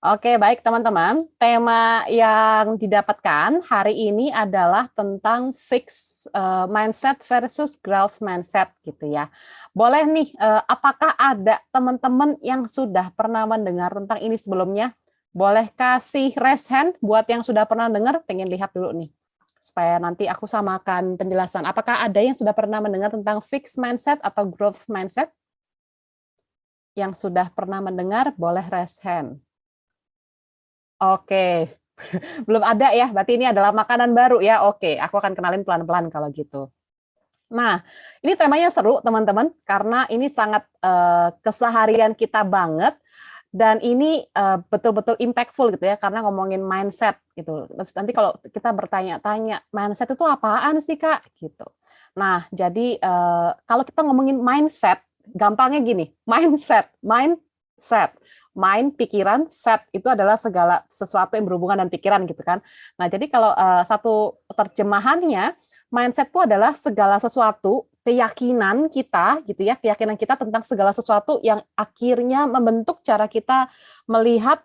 Oke, baik teman-teman. Tema yang didapatkan hari ini adalah tentang fixed mindset versus growth mindset gitu ya. Boleh nih, apakah ada teman-teman yang sudah pernah mendengar tentang ini sebelumnya? Boleh kasih raise hand buat yang sudah pernah dengar, pengen lihat dulu nih. Supaya nanti aku samakan penjelasan. Apakah ada yang sudah pernah mendengar tentang fixed mindset atau growth mindset? Yang sudah pernah mendengar, boleh raise hand. Oke, belum ada ya, berarti ini adalah makanan baru ya. Oke, aku akan kenalin pelan-pelan kalau gitu. Nah, ini temanya seru teman-teman, karena ini sangat keseharian kita banget dan ini betul-betul impactful gitu ya, karena ngomongin mindset gitu. Terus nanti kalau kita bertanya-tanya, mindset itu apaan sih Kak? Gitu. Nah, jadi kalau kita ngomongin mindset, gampangnya gini, mindset, mind, pikiran, set itu adalah segala sesuatu yang berhubungan dengan pikiran gitu kan. Nah, jadi kalau satu terjemahannya, mindset itu adalah segala sesuatu, keyakinan kita gitu ya, keyakinan kita tentang segala sesuatu yang akhirnya membentuk cara kita melihat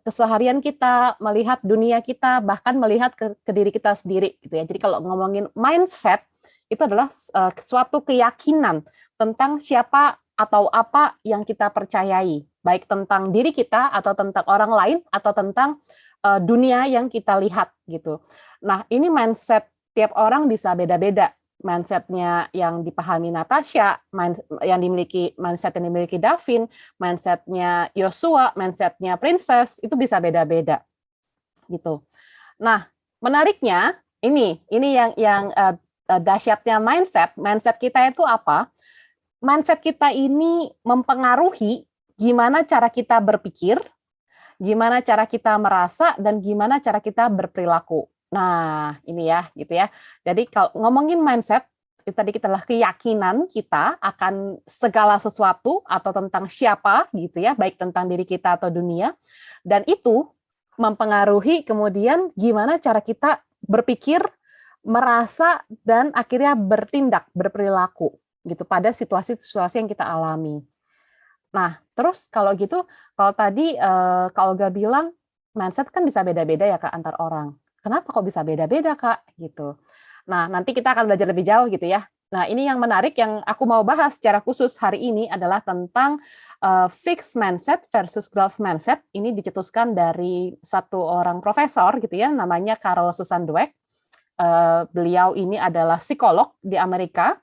keseharian kita, melihat dunia kita, bahkan melihat ke diri kita sendiri gitu ya. Jadi kalau ngomongin mindset itu adalah suatu keyakinan tentang siapa atau apa yang kita percayai, baik tentang diri kita atau tentang orang lain atau tentang dunia yang kita lihat gitu. Nah, ini mindset tiap orang bisa beda-beda. Mindsetnya yang dipahami Natasha, mindset yang dimiliki Davin, mindsetnya Yosua, mindsetnya Princess itu bisa beda-beda gitu. Nah, menariknya ini yang dahsyatnya mindset kita itu apa? Mindset kita ini mempengaruhi gimana cara kita berpikir, gimana cara kita merasa, dan gimana cara kita berperilaku. Nah, ini ya, gitu ya. Jadi kalau ngomongin mindset, itu tadi kita adalah keyakinan kita akan segala sesuatu atau tentang siapa gitu ya, baik tentang diri kita atau dunia. Dan itu mempengaruhi kemudian gimana cara kita berpikir, merasa, dan akhirnya bertindak, berperilaku gitu pada situasi-situasi yang kita alami. Nah, terus kalau gitu, kalau tadi Kak Olga bilang mindset kan bisa beda-beda ya Kak antar orang. Kenapa kok bisa beda-beda Kak? Gitu. Nah, nanti kita akan belajar lebih jauh gitu ya. Nah, ini yang menarik yang aku mau bahas secara khusus hari ini adalah tentang fixed mindset versus growth mindset. Ini dicetuskan dari satu orang profesor gitu ya, namanya Carol Susan Dweck. Beliau ini adalah psikolog di Amerika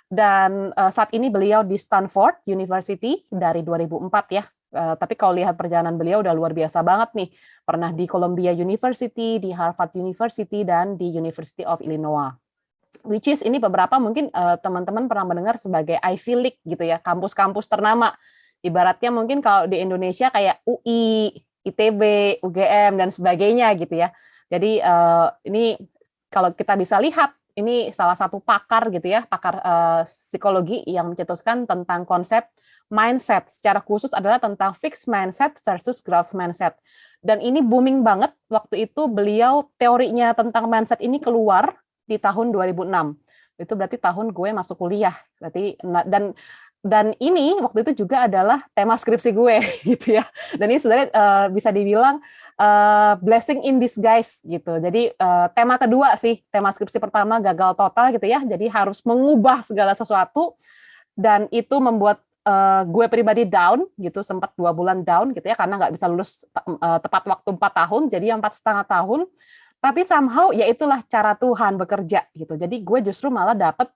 dan saat ini beliau di Stanford University dari 2004 ya. Tapi kalau lihat perjalanan beliau udah luar biasa banget nih. Pernah di Columbia University, di Harvard University, dan di University of Illinois. Which is ini beberapa mungkin teman-teman pernah mendengar sebagai Ivy League gitu ya, kampus-kampus ternama. Ibaratnya mungkin kalau di Indonesia kayak UI, ITB, UGM, dan sebagainya gitu ya. Jadi ini kalau kita bisa lihat, ini salah satu pakar gitu ya, pakar psikologi yang mencetuskan tentang konsep mindset. Secara khusus adalah tentang fixed mindset versus growth mindset. Dan ini booming banget waktu itu beliau teorinya tentang mindset ini keluar di tahun 2006. Itu berarti tahun gue masuk kuliah. Berarti dan ini waktu itu juga adalah tema skripsi gue gitu ya. Dan ini sebenarnya bisa dibilang blessing in disguise gitu. Jadi tema kedua sih, tema skripsi pertama gagal total gitu ya. Jadi harus mengubah segala sesuatu dan itu membuat gue pribadi down gitu, sempat 2 bulan down gitu ya karena nggak bisa lulus tepat waktu 4 tahun, jadi 4,5 tahun. Tapi somehow ya itulah cara Tuhan bekerja gitu. Jadi gue justru malah dapet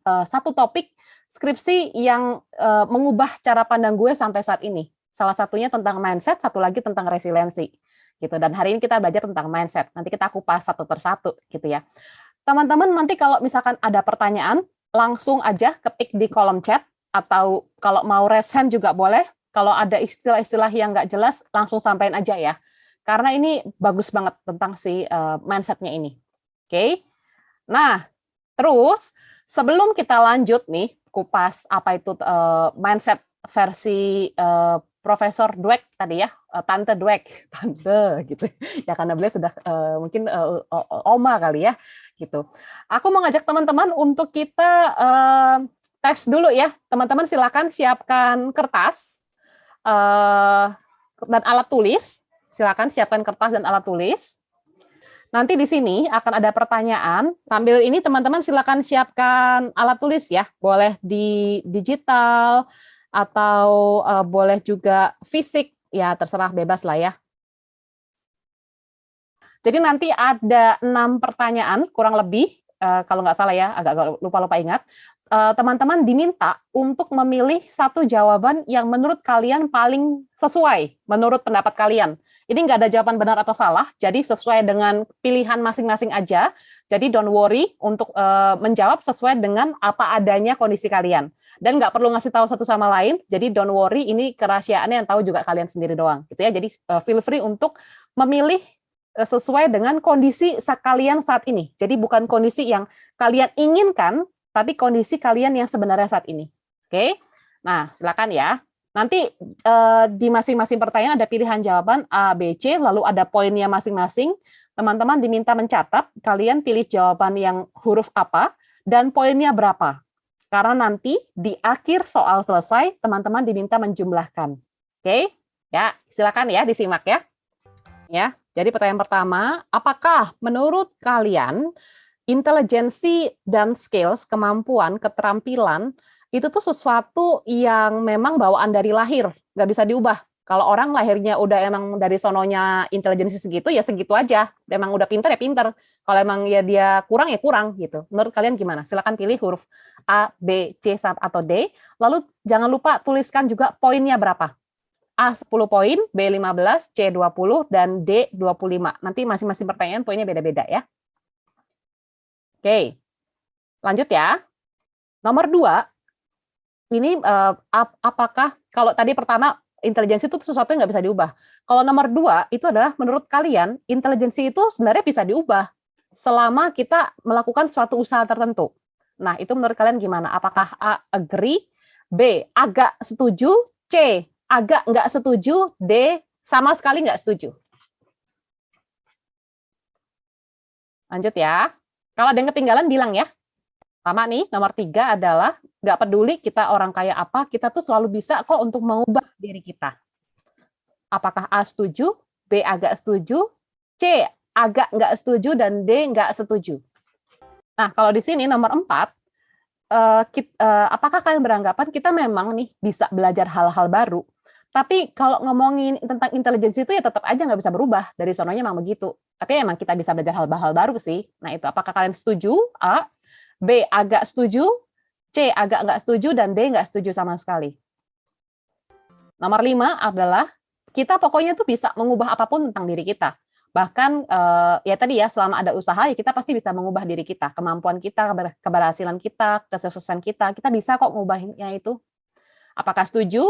satu topik skripsi yang mengubah cara pandang gue sampai saat ini. Salah satunya tentang mindset, satu lagi tentang resiliensi gitu. Dan hari ini kita belajar tentang mindset. Nanti kita kupas satu persatu gitu ya. Teman-teman nanti kalau misalkan ada pertanyaan, langsung aja ketik di kolom chat atau kalau mau raise hand juga boleh. Kalau ada istilah-istilah yang nggak jelas, langsung sampaikan aja ya. Karena ini bagus banget tentang si mindset-nya ini. Oke. Nah, terus sebelum kita lanjut nih kupas apa itu mindset versi Profesor Dweck tadi ya, Tante Dweck, Tante gitu ya karena beliau sudah mungkin oma kali ya gitu. Aku mau ngajak teman-teman untuk kita tes dulu ya, teman-teman silakan siapkan kertas. dan alat tulis. Silakan siapkan kertas dan alat tulis. Nanti di sini akan ada pertanyaan. Sambil ini teman-teman silakan siapkan alat tulis ya. Boleh di digital atau boleh juga fisik. Ya terserah, bebas lah ya. Jadi nanti ada 6 pertanyaan kurang lebih, kalau nggak salah ya, agak lupa-lupa ingat. Teman-teman diminta untuk memilih satu jawaban yang menurut kalian paling sesuai, menurut pendapat kalian. Ini nggak ada jawaban benar atau salah, jadi sesuai dengan pilihan masing-masing aja. Jadi don't worry untuk menjawab sesuai dengan apa adanya kondisi kalian. Dan nggak perlu ngasih tahu satu sama lain, jadi don't worry, ini kerahasiaannya yang tahu juga kalian sendiri doang. Gitu ya. Jadi feel free untuk memilih sesuai dengan kondisi kalian saat ini. Jadi bukan kondisi yang kalian inginkan, tapi kondisi kalian yang sebenarnya saat ini. Oke? Nah, silakan ya. Nanti di masing-masing pertanyaan ada pilihan jawaban A, B, C, lalu ada poinnya masing-masing. Teman-teman diminta mencatat, kalian pilih jawaban yang huruf apa, dan poinnya berapa. Karena nanti di akhir soal selesai, teman-teman diminta menjumlahkan. Oke? Ya, silakan ya, disimak ya. Ya, jadi pertanyaan pertama, apakah menurut kalian intelijensi dan skills, kemampuan, keterampilan itu tuh sesuatu yang memang bawaan dari lahir, nggak bisa diubah. Kalau orang lahirnya udah emang dari sononya intelijensi segitu, ya segitu aja. Emang udah pinter ya pinter. Kalau emang ya dia kurang ya kurang gitu. Menurut kalian gimana? Silakan pilih huruf A, B, C, atau D. Lalu jangan lupa tuliskan juga poinnya berapa. A 10 poin, B 15, C 20, dan D 25. Nanti masing-masing pertanyaan poinnya beda-beda ya. Oke, lanjut ya. Nomor 2, ini apakah, kalau tadi pertama, intelijensi itu sesuatu yang nggak bisa diubah. Kalau nomor 2, itu adalah menurut kalian, intelijensi itu sebenarnya bisa diubah selama kita melakukan suatu usaha tertentu. Nah, itu menurut kalian gimana? Apakah A, agree, B, agak setuju, C, agak nggak setuju, D, sama sekali nggak setuju. Lanjut ya. Kalau ada yang ketinggalan, bilang ya. Sama nih, nomor 3 adalah nggak peduli kita orang kaya apa, kita tuh selalu bisa kok untuk mengubah diri kita. Apakah A setuju, B agak setuju, C agak nggak setuju, dan D nggak setuju. Nah, kalau di sini nomor 4, apakah kalian beranggapan kita memang nih bisa belajar hal-hal baru, tapi kalau ngomongin tentang intelijensi itu ya tetap aja nggak bisa berubah, dari sononya memang begitu. Tapi emang kita bisa belajar hal-hal baru sih. Nah itu, apakah kalian setuju? A, B agak setuju, C agak nggak setuju, dan D nggak setuju sama sekali. Nomor 5 adalah kita pokoknya tuh bisa mengubah apapun tentang diri kita. Bahkan ya tadi ya, selama ada usaha ya kita pasti bisa mengubah diri kita, kemampuan kita, keberhasilan kita, kesuksesan kita bisa kok ngubahnya itu. Apakah setuju,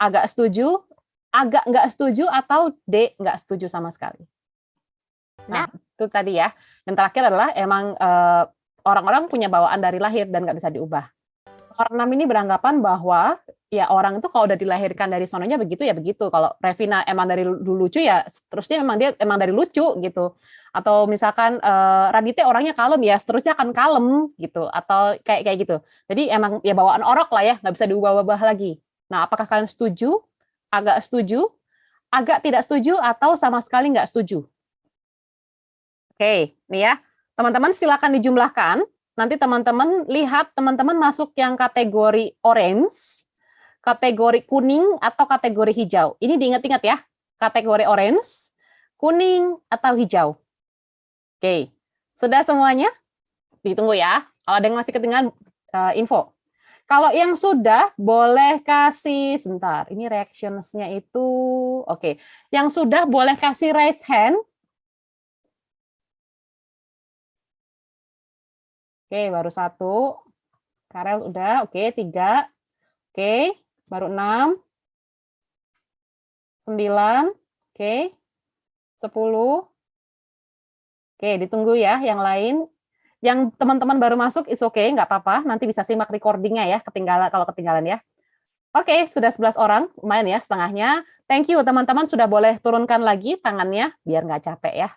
agak setuju, agak nggak setuju, atau D nggak setuju sama sekali. Nah, itu tadi ya. Yang terakhir adalah emang orang-orang punya bawaan dari lahir dan nggak bisa diubah. Nomor 6 ini beranggapan bahwa ya orang itu kalau udah dilahirkan dari sononya begitu ya begitu. Kalau Revina emang dari dulu lucu ya seterusnya memang dia emang dari lucu gitu. Atau misalkan Raditya orangnya kalem ya seterusnya akan kalem gitu. Atau kayak gitu. Jadi emang ya bawaan orok lah ya, nggak bisa diubah-ubah lagi. Nah, apakah kalian setuju, agak tidak setuju, atau sama sekali nggak setuju? Oke, nih ya. Teman-teman silakan dijumlahkan. Nanti teman-teman lihat teman-teman masuk yang kategori orange, kategori kuning, atau kategori hijau. Ini diingat-ingat ya. Kategori orange, kuning, atau hijau. Oke. Sudah semuanya? Ditunggu ya. Kalau ada yang masih ketinggalan info. Kalau yang sudah, boleh kasih, sebentar, ini reactions-nya itu, oke. Yang sudah boleh kasih raise hand. Oke, baru 1. Karel udah, oke, 3. Oke, baru 6. 9. Oke. 10. Oke, ditunggu ya yang lain. Yang teman-teman baru masuk, is oke, nggak apa-apa. Nanti bisa simak recording-nya ya, kalau ketinggalan ya. Oke, sudah 11 orang, lumayan ya setengahnya. Thank you teman-teman, sudah boleh turunkan lagi tangannya, biar nggak capek ya.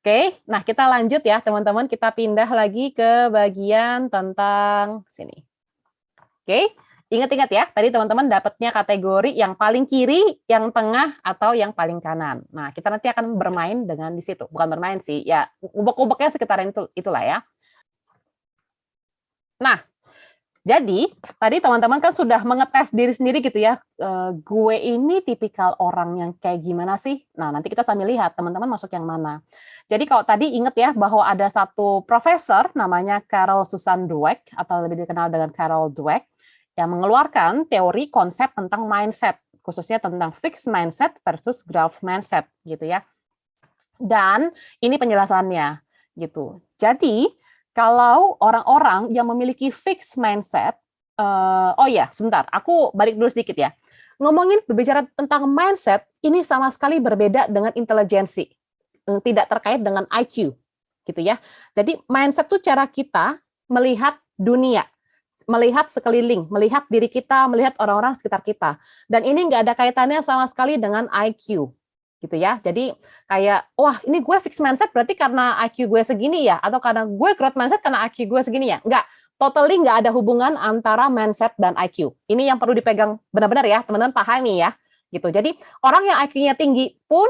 Oke, nah kita lanjut ya teman-teman, kita pindah lagi ke bagian tentang sini. Oke, Ingat-ingat ya, tadi teman-teman dapatnya kategori yang paling kiri, yang tengah, atau yang paling kanan. Nah, kita nanti akan bermain dengan di situ. Bukan bermain sih, ya ubek-ubeknya sekitaran itulah ya. Nah, jadi tadi teman-teman kan sudah mengetes diri sendiri gitu ya, gue ini tipikal orang yang kayak gimana sih? Nah, nanti kita sambil lihat teman-teman masuk yang mana. Jadi kalau tadi ingat ya bahwa ada satu profesor namanya Carol Susan Dweck atau lebih dikenal dengan Carol Dweck yang mengeluarkan teori konsep tentang mindset, khususnya tentang fixed mindset versus growth mindset gitu ya. Dan ini penjelasannya gitu. Jadi kalau orang-orang yang memiliki fixed mindset, oh ya sebentar, aku balik dulu sedikit ya. Ngomongin berbicara tentang mindset, ini sama sekali berbeda dengan intelijensi, tidak terkait dengan IQ, gitu ya. Jadi mindset itu cara kita melihat dunia, melihat sekeliling, melihat diri kita, melihat orang-orang sekitar kita. Dan ini nggak ada kaitannya sama sekali dengan IQ, gitu ya. Jadi kayak, wah ini gue fixed mindset berarti karena IQ gue segini ya, atau karena gue growth mindset karena IQ gue segini ya. Enggak, totally nggak ada hubungan antara mindset dan IQ. Ini yang perlu dipegang benar-benar ya, teman-teman pahami ya. Gitu. Jadi orang yang IQ-nya tinggi pun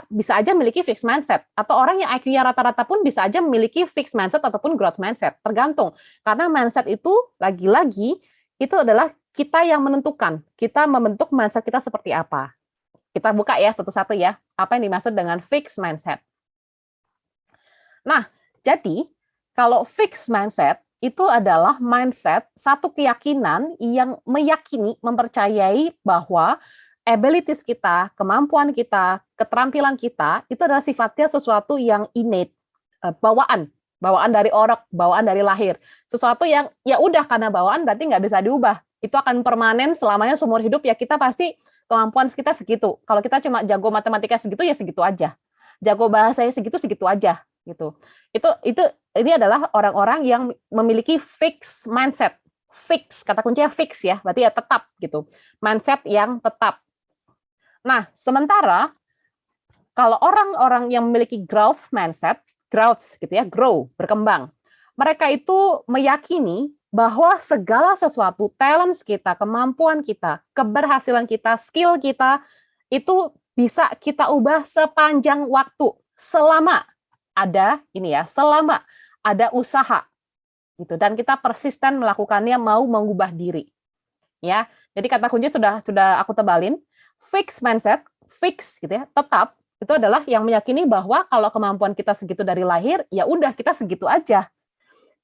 bisa aja memiliki fixed mindset, atau orang yang IQ-nya rata-rata pun bisa aja memiliki fixed mindset ataupun growth mindset, tergantung. Karena mindset itu lagi-lagi itu adalah kita yang menentukan, kita membentuk mindset kita seperti apa. Kita buka ya satu-satu ya, apa yang dimaksud dengan fixed mindset. Nah, jadi kalau fixed mindset itu adalah mindset, satu keyakinan yang meyakini, mempercayai bahwa abilities kita, kemampuan kita, keterampilan kita, itu adalah sifatnya sesuatu yang innate, bawaan dari orang, bawaan dari lahir. Sesuatu yang ya udah karena bawaan berarti nggak bisa diubah. Itu akan permanen selamanya seumur hidup ya kita pasti kemampuan kita segitu. Kalau kita cuma jago matematika segitu ya segitu aja. Jago bahasanya segitu segitu aja gitu. Ini adalah orang-orang yang memiliki fixed mindset. Fix, kata kuncinya fix ya, berarti ya tetap gitu. Mindset yang tetap. Nah, sementara kalau orang-orang yang memiliki growth mindset, growth gitu ya, grow, berkembang. Mereka itu meyakini bahwa segala sesuatu, talents kita, kemampuan kita, keberhasilan kita, skill kita, itu bisa kita ubah sepanjang waktu, selama selama ada usaha gitu, dan kita persisten melakukannya, mau mengubah diri. Ya, jadi kata kunci sudah aku tebalin, fixed mindset, fix gitu ya, tetap itu adalah yang meyakini bahwa kalau kemampuan kita segitu dari lahir, ya udah kita segitu aja.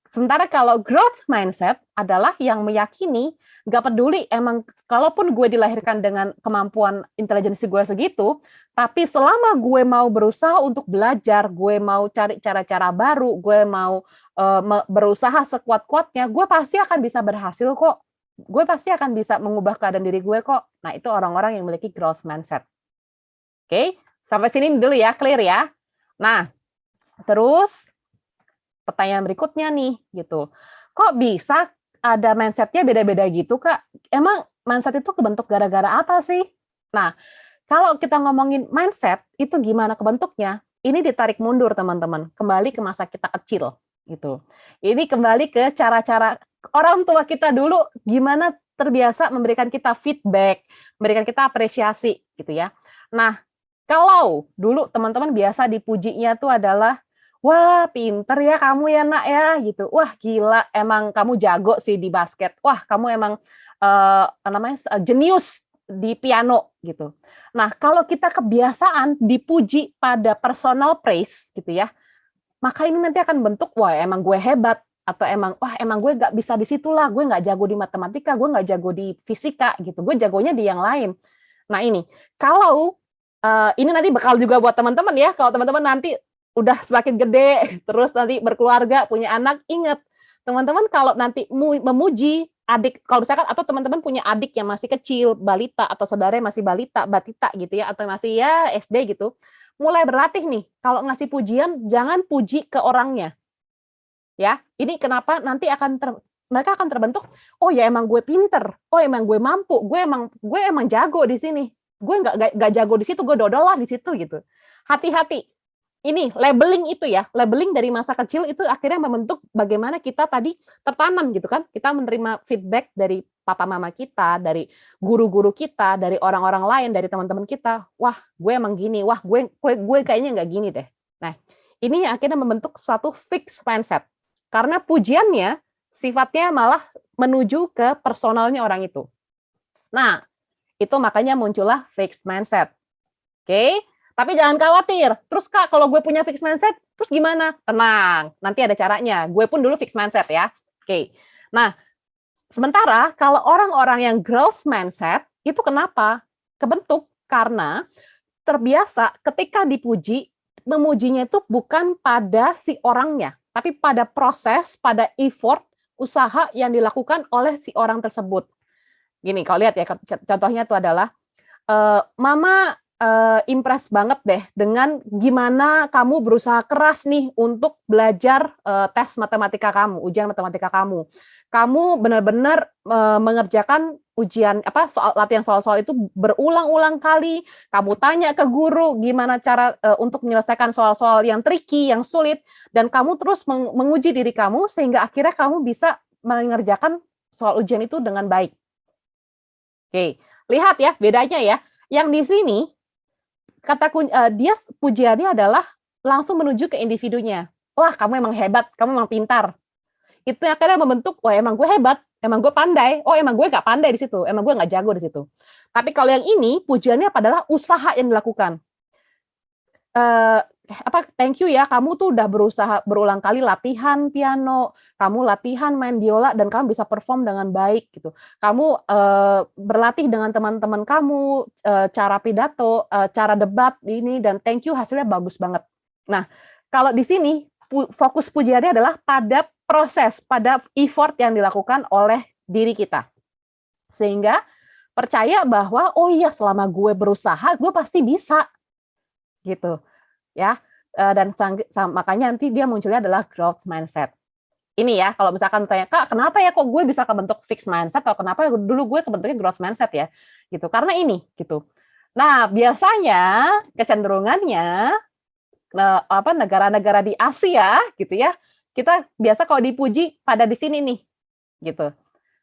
Sementara kalau growth mindset adalah yang meyakini, nggak peduli emang kalaupun gue dilahirkan dengan kemampuan intelijensi gue segitu, tapi selama gue mau berusaha untuk belajar, gue mau cari cara-cara baru, gue mau berusaha sekuat-kuatnya, gue pasti akan bisa berhasil kok. Gue pasti akan bisa mengubah keadaan diri gue kok. Nah, itu orang-orang yang memiliki growth mindset. Oke, sampai sini dulu ya, clear ya. Nah, terus pertanyaan berikutnya nih, gitu. Kok bisa ada mindset-nya beda-beda gitu, Kak? Emang mindset itu kebentuk gara-gara apa sih? Nah, kalau kita ngomongin mindset, itu gimana kebentuknya? Ini ditarik mundur, teman-teman. Kembali ke masa kita kecil, gitu. Ini kembali ke cara-cara orang tua kita dulu, gimana terbiasa memberikan kita feedback, memberikan kita apresiasi, gitu ya. Nah, kalau dulu teman-teman biasa dipujinya tuh adalah, wah, pinter ya kamu ya nak ya gitu. Wah, gila, emang kamu jago sih di basket. Wah, kamu emang jenius di piano gitu. Nah, kalau kita kebiasaan dipuji pada personal praise gitu ya, maka ini nanti akan bentuk, wah emang gue hebat, atau emang gue nggak bisa di situ lah, gue nggak jago di matematika, gue nggak jago di fisika gitu, gue jagonya di yang lain. Nah ini, kalau ini nanti bakal juga buat teman-teman ya, kalau teman-teman nanti udah semakin gede, terus nanti berkeluarga, punya anak, ingat, teman-teman kalau nanti memuji adik, kalau misalkan atau teman-teman punya adik yang masih kecil, balita, atau saudara yang masih batita gitu ya, atau masih ya SD gitu, mulai berlatih nih, kalau ngasih pujian, jangan puji ke orangnya. Ya, ini kenapa nanti mereka akan terbentuk, oh ya emang gue pinter, oh emang gue mampu, gue emang jago di sini. Gue nggak jago di situ, gue dodol lah di situ gitu. Hati-hati. Ini labeling itu ya, labeling dari masa kecil itu akhirnya membentuk bagaimana kita tadi tertanam gitu kan. Kita menerima feedback dari papa mama kita, dari guru-guru kita, dari orang-orang lain, dari teman-teman kita, wah gue emang gini, wah gue kayaknya nggak gini deh. Nah, ini yang akhirnya membentuk suatu fixed mindset. Karena pujiannya sifatnya malah menuju ke personalnya orang itu. Nah, itu makanya muncullah fixed mindset. Oke? Tapi jangan khawatir. Terus Kak, kalau gue punya fixed mindset, terus gimana? Tenang, nanti ada caranya. Gue pun dulu fixed mindset ya. Oke. Nah, sementara kalau orang-orang yang growth mindset, itu kenapa? Kebentuk karena terbiasa ketika dipuji, memujinya itu bukan pada si orangnya, tapi pada proses, pada effort, usaha yang dilakukan oleh si orang tersebut. Gini, kalau lihat ya, contohnya itu adalah, Mama impress banget deh dengan gimana kamu berusaha keras nih untuk belajar tes matematika kamu, ujian matematika kamu. Kamu benar-benar mengerjakan ujian soal latihan soal-soal itu berulang-ulang kali. Kamu tanya ke guru gimana cara untuk menyelesaikan soal-soal yang tricky, yang sulit, dan kamu terus menguji diri kamu sehingga akhirnya kamu bisa mengerjakan soal ujian itu dengan baik. Oke, lihat ya bedanya ya. Yang di sini dia pujiannya adalah langsung menuju ke individunya. Wah, kamu emang hebat, kamu emang pintar. Itu yang akhirnya membentuk, wah emang gue hebat, emang gue pandai, oh emang gue nggak pandai di situ, emang gue nggak jago di situ. Tapi kalau yang ini pujiannya adalah usaha yang dilakukan. Thank you ya, kamu tuh udah berusaha berulang kali latihan piano, kamu latihan main biola dan kamu bisa perform dengan baik gitu. Kamu berlatih dengan teman-teman kamu, cara pidato, cara debat ini, dan thank you hasilnya bagus banget. Nah, kalau di sini fokus pujiannya adalah pada proses, pada effort yang dilakukan oleh diri kita. Sehingga percaya bahwa oh iya selama gue berusaha, gue pasti bisa. Gitu. Ya, dan makanya nanti dia munculnya adalah growth mindset. Ini ya, kalau misalkan tanya, Kak, kenapa ya kok gue bisa kebentuk fixed mindset atau kenapa dulu gue kebentuknya growth mindset ya? Gitu. Karena ini gitu. Nah, biasanya kecenderungannya negara-negara di Asia gitu ya, kita biasa kalau dipuji pada di sini nih, gitu.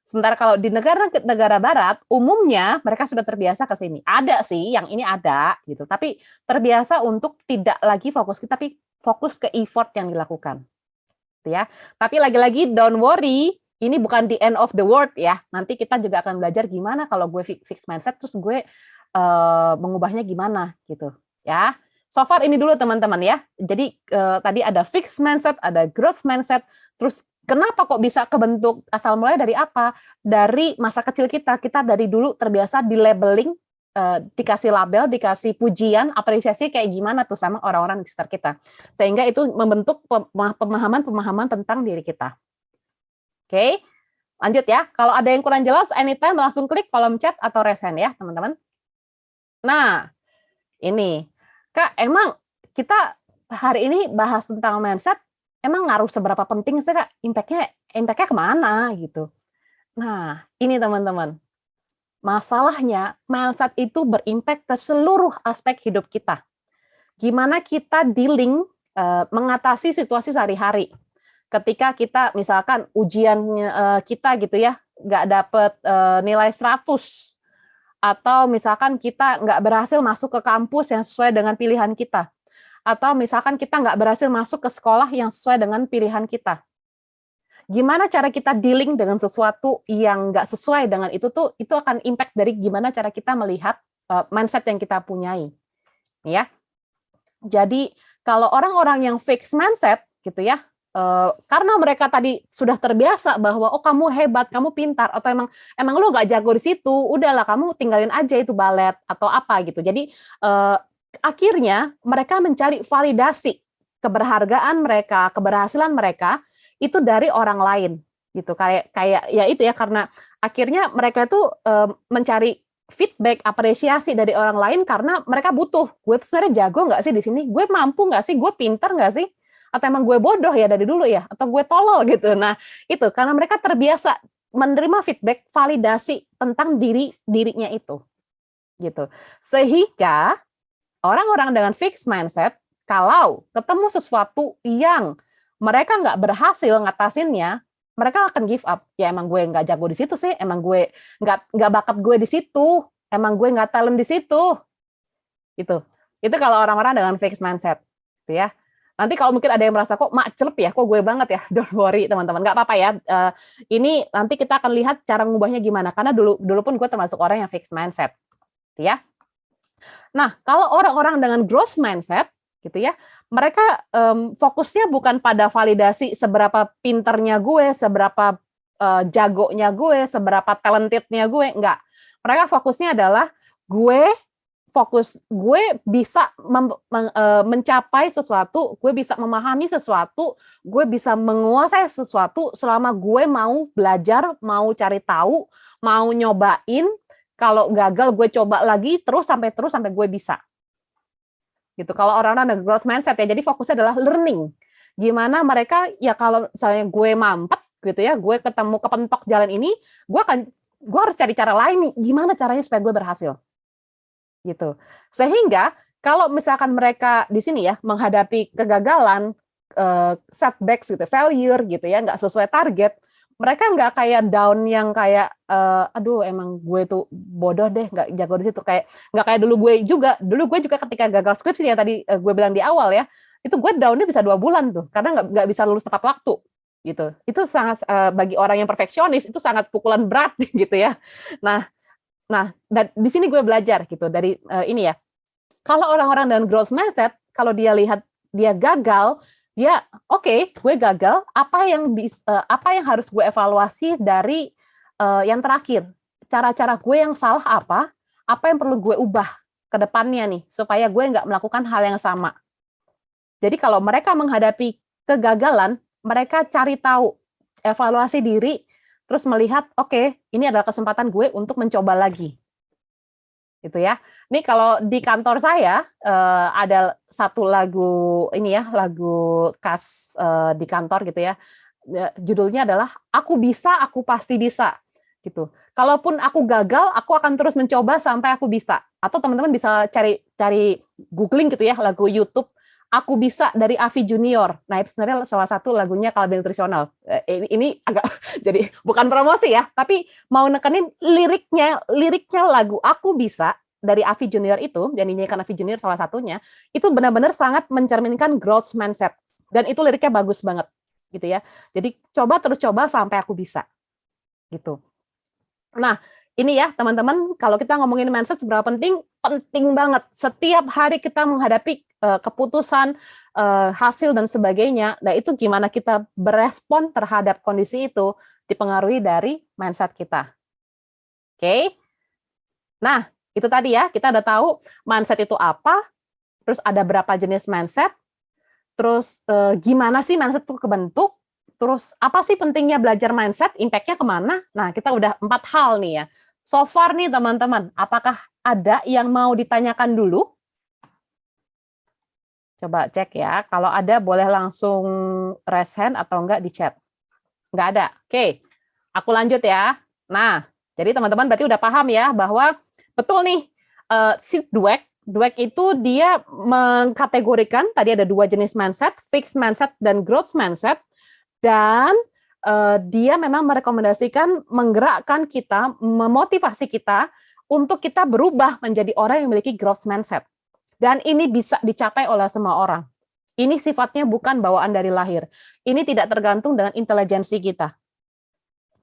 Sementara kalau di negara barat, umumnya mereka sudah terbiasa ke sini. Ada sih, yang ini ada, gitu. Tapi terbiasa untuk tidak lagi fokus, tapi fokus ke effort yang dilakukan. Gitu ya. Tapi lagi-lagi, don't worry, ini bukan the end of the world ya. Nanti kita juga akan belajar gimana kalau gue fixed mindset, terus gue mengubahnya gimana, gitu. Ya. So far ini dulu teman-teman ya. Jadi tadi ada fixed mindset, ada growth mindset, terus kenapa kok bisa kebentuk, asal mulai dari apa? Dari masa kecil kita dari dulu terbiasa di labeling, dikasih label, dikasih pujian, apresiasi kayak gimana tuh sama orang-orang di sekitar kita. Sehingga itu membentuk pemahaman-pemahaman tentang diri kita. Oke, lanjut ya. Kalau ada yang kurang jelas, anytime langsung klik kolom chat atau resen ya teman-teman. Nah, ini. Kak, emang kita hari ini bahas tentang mindset, emang ngaruh seberapa penting sih Kak? Impact-nya kemana gitu. Nah, ini teman-teman. Masalahnya, mindset itu berimpact ke seluruh aspek hidup kita. Gimana kita dealing, mengatasi situasi sehari-hari. Ketika kita misalkan ujiannya kita gitu ya, nggak dapet nilai 100, atau misalkan kita nggak berhasil masuk ke kampus yang sesuai dengan pilihan kita. Atau misalkan kita nggak berhasil masuk ke sekolah yang sesuai dengan pilihan kita. Gimana cara kita dealing dengan sesuatu yang nggak sesuai dengan itu akan impact dari gimana cara kita melihat mindset yang kita punyai. Ya. Jadi kalau orang-orang yang fixed mindset gitu ya, karena mereka tadi sudah terbiasa bahwa oh kamu hebat, kamu pintar, atau emang lu nggak jago di situ, udahlah kamu tinggalin aja itu balet atau apa gitu. Jadi akhirnya mereka mencari validasi keberhargaan mereka, keberhasilan mereka itu dari orang lain gitu. Kayak ya itu ya, karena akhirnya mereka itu mencari feedback, apresiasi dari orang lain karena mereka butuh. Gue sebenarnya jago nggak sih di sini? Gue mampu nggak sih? Gue pintar nggak sih? Atau emang gue bodoh ya dari dulu ya? Atau gue tolol gitu? Nah itu karena mereka terbiasa menerima feedback, validasi tentang dirinya itu, gitu. Sehingga orang-orang dengan fixed mindset, kalau ketemu sesuatu yang mereka nggak berhasil ngatasinnya, mereka akan give up. Ya emang gue nggak jago di situ sih, emang gue nggak bakat gue di situ, emang gue nggak talent di situ. Itu kalau orang-orang dengan fixed mindset, gitu ya. Nanti kalau mungkin ada yang merasa kok macelep ya, kok gue banget ya, don't worry teman-teman, nggak apa-apa ya. Ini nanti kita akan lihat cara ngubahnya gimana. Karena dulu pun gue termasuk orang yang fixed mindset, gitu ya. Nah, kalau orang-orang dengan growth mindset, gitu ya, mereka fokusnya bukan pada validasi seberapa pinternya gue, seberapa jagonya gue, seberapa talentednya gue, enggak. Mereka fokusnya adalah gue bisa mencapai sesuatu, gue bisa memahami sesuatu, gue bisa menguasai sesuatu selama gue mau belajar, mau cari tahu, mau nyobain, kalau gagal gue coba lagi terus sampai gue bisa. Gitu. Kalau orang-orang dengan growth mindset ya, jadi fokusnya adalah learning. Gimana mereka ya kalau misalnya gue mampet gitu ya, gue ketemu kepentok jalan ini, gue harus cari cara lain nih, gimana caranya supaya gue berhasil. Gitu. Sehingga kalau misalkan mereka di sini ya menghadapi kegagalan, setbacks gitu, failure gitu ya, nggak sesuai target, mereka nggak kayak down yang kayak aduh emang gue tuh bodoh deh, nggak jago di situ, kayak nggak kayak dulu gue juga ketika gagal skripsi yang tadi gue bilang di awal ya, itu gue downnya bisa 2 bulan tuh karena nggak bisa lulus tepat waktu gitu. Itu sangat bagi orang yang perfeksionis itu sangat pukulan berat gitu ya. Nah, dan di sini gue belajar gitu dari ini ya. Kalau orang-orang dengan growth mindset, kalau dia lihat dia gagal, dia oke, gue gagal, apa yang harus gue evaluasi dari yang terakhir? Cara-cara gue yang salah apa? Apa yang perlu gue ubah ke depannya nih supaya gue nggak melakukan hal yang sama. Jadi kalau mereka menghadapi kegagalan, mereka cari tahu, evaluasi diri, terus melihat, oke, ini adalah kesempatan gue untuk mencoba lagi. Gitu ya. Ini kalau di kantor saya ada satu lagu ini ya, lagu khas di kantor gitu ya. Judulnya adalah Aku Bisa, Aku Pasti Bisa gitu. Kalaupun aku gagal, aku akan terus mencoba sampai aku bisa. Atau teman-teman bisa cari googling gitu ya, lagu YouTube Aku Bisa dari Avi Junior. Nah, itu sebenarnya salah satu lagunya Kalbe Nutrisional. Ini agak jadi bukan promosi ya, tapi mau nekenin liriknya lagu Aku Bisa dari Avi Junior itu, yang dinyanyikan Avi Junior salah satunya, itu benar-benar sangat mencerminkan growth mindset. Dan itu liriknya bagus banget gitu ya. Jadi terus coba sampai aku bisa. Gitu. Nah, ini ya teman-teman, kalau kita ngomongin mindset seberapa penting, penting banget. Setiap hari kita menghadapi keputusan, hasil dan sebagainya. Nah, itu gimana kita berespon terhadap kondisi itu dipengaruhi dari mindset kita. Oke? Nah, itu tadi ya, kita udah tahu mindset itu apa, terus ada berapa jenis mindset, terus gimana sih mindset itu kebentuk, terus apa sih pentingnya belajar mindset, impact-nya kemana? Nah, kita udah 4 hal nih ya. So far nih teman-teman, apakah ada yang mau ditanyakan dulu? Coba cek ya, kalau ada boleh langsung raise hand atau enggak di chat. Enggak ada, oke. Aku lanjut ya. Nah, jadi teman-teman berarti udah paham ya, bahwa betul nih, si Dweck itu dia mengkategorikan, tadi ada 2 jenis mindset, fixed mindset dan growth mindset, dan dia memang merekomendasikan menggerakkan kita, memotivasi kita untuk kita berubah menjadi orang yang memiliki growth mindset. Dan ini bisa dicapai oleh semua orang. Ini sifatnya bukan bawaan dari lahir. Ini tidak tergantung dengan intelijensi kita.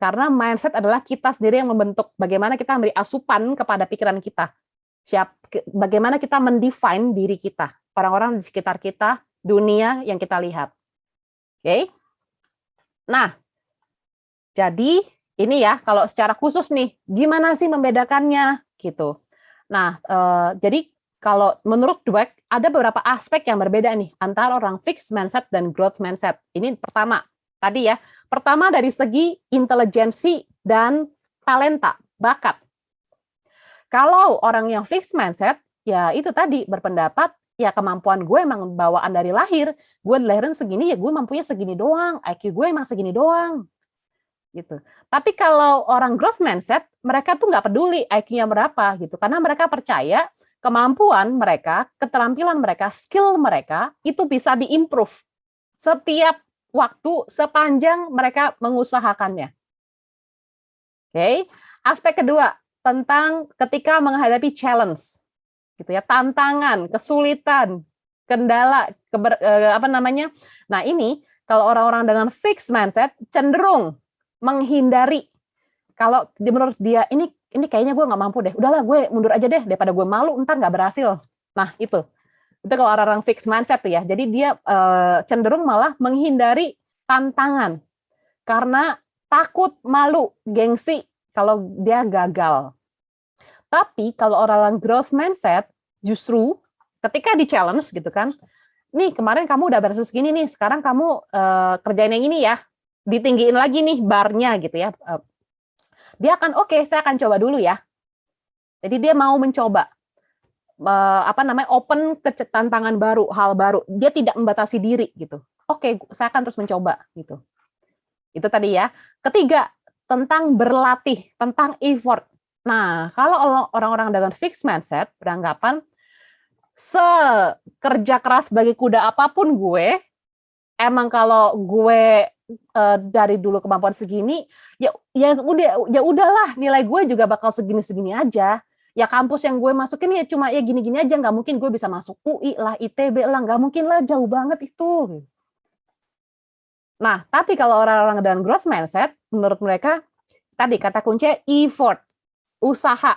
Karena mindset adalah kita sendiri yang membentuk bagaimana kita memberi asupan kepada pikiran kita. Bagaimana kita mendefine diri kita, orang-orang di sekitar kita, dunia yang kita lihat. Oke? Nah, jadi ini ya kalau secara khusus nih, gimana sih membedakannya gitu. Nah, jadi kalau menurut Dweck ada beberapa aspek yang berbeda nih antara orang fixed mindset dan growth mindset. Ini pertama, tadi ya. Pertama dari segi intelijensi dan talenta, bakat. Kalau orang yang fixed mindset, ya itu tadi berpendapat ya kemampuan gue emang bawaan dari lahir. Gue dilahirin segini ya gue mampunya segini doang. IQ gue emang segini doang. Gitu. Tapi kalau orang growth mindset, mereka tuh nggak peduli IQ-nya berapa gitu, karena mereka percaya kemampuan mereka, keterampilan mereka, skill mereka itu bisa diimprove setiap waktu sepanjang mereka mengusahakannya. Oke. Aspek kedua, tentang ketika menghadapi challenge, gitu ya, tantangan, kesulitan, kendala, apa namanya. Nah, ini kalau orang-orang dengan fixed mindset cenderung menghindari. Kalau menurut dia, ini kayaknya gue nggak mampu deh, udahlah gue mundur aja deh daripada gue malu ntar nggak berhasil. Nah, itu kalau orang-orang fixed mindset tuh ya. Jadi dia cenderung malah menghindari tantangan karena takut, malu, gengsi kalau dia gagal. Tapi kalau orang-orang growth mindset, justru ketika di challenge gitu kan, nih kemarin kamu udah berhasil segini nih, sekarang kamu kerjain yang ini ya, ditinggiin lagi nih barnya gitu ya. Dia akan oke, saya akan coba dulu ya. Jadi dia mau mencoba, apa namanya, open ke tantangan baru, hal baru. Dia tidak membatasi diri gitu. Oke, saya akan terus mencoba gitu. Itu tadi ya. Ketiga, tentang berlatih, tentang effort. Nah, kalau orang-orang dengan fixed mindset beranggapan sekerja keras bagi kuda apapun gue, emang kalau gue dari dulu kemampuan segini, ya udahlah, nilai gue juga bakal segini-segini aja. Ya kampus yang gue masukin ya cuma ya gini-gini aja, nggak mungkin gue bisa masuk UI lah, ITB lah, nggak mungkin lah, jauh banget itu. Nah, tapi kalau orang-orang dengan growth mindset, menurut mereka, tadi kata kuncinya effort, usaha.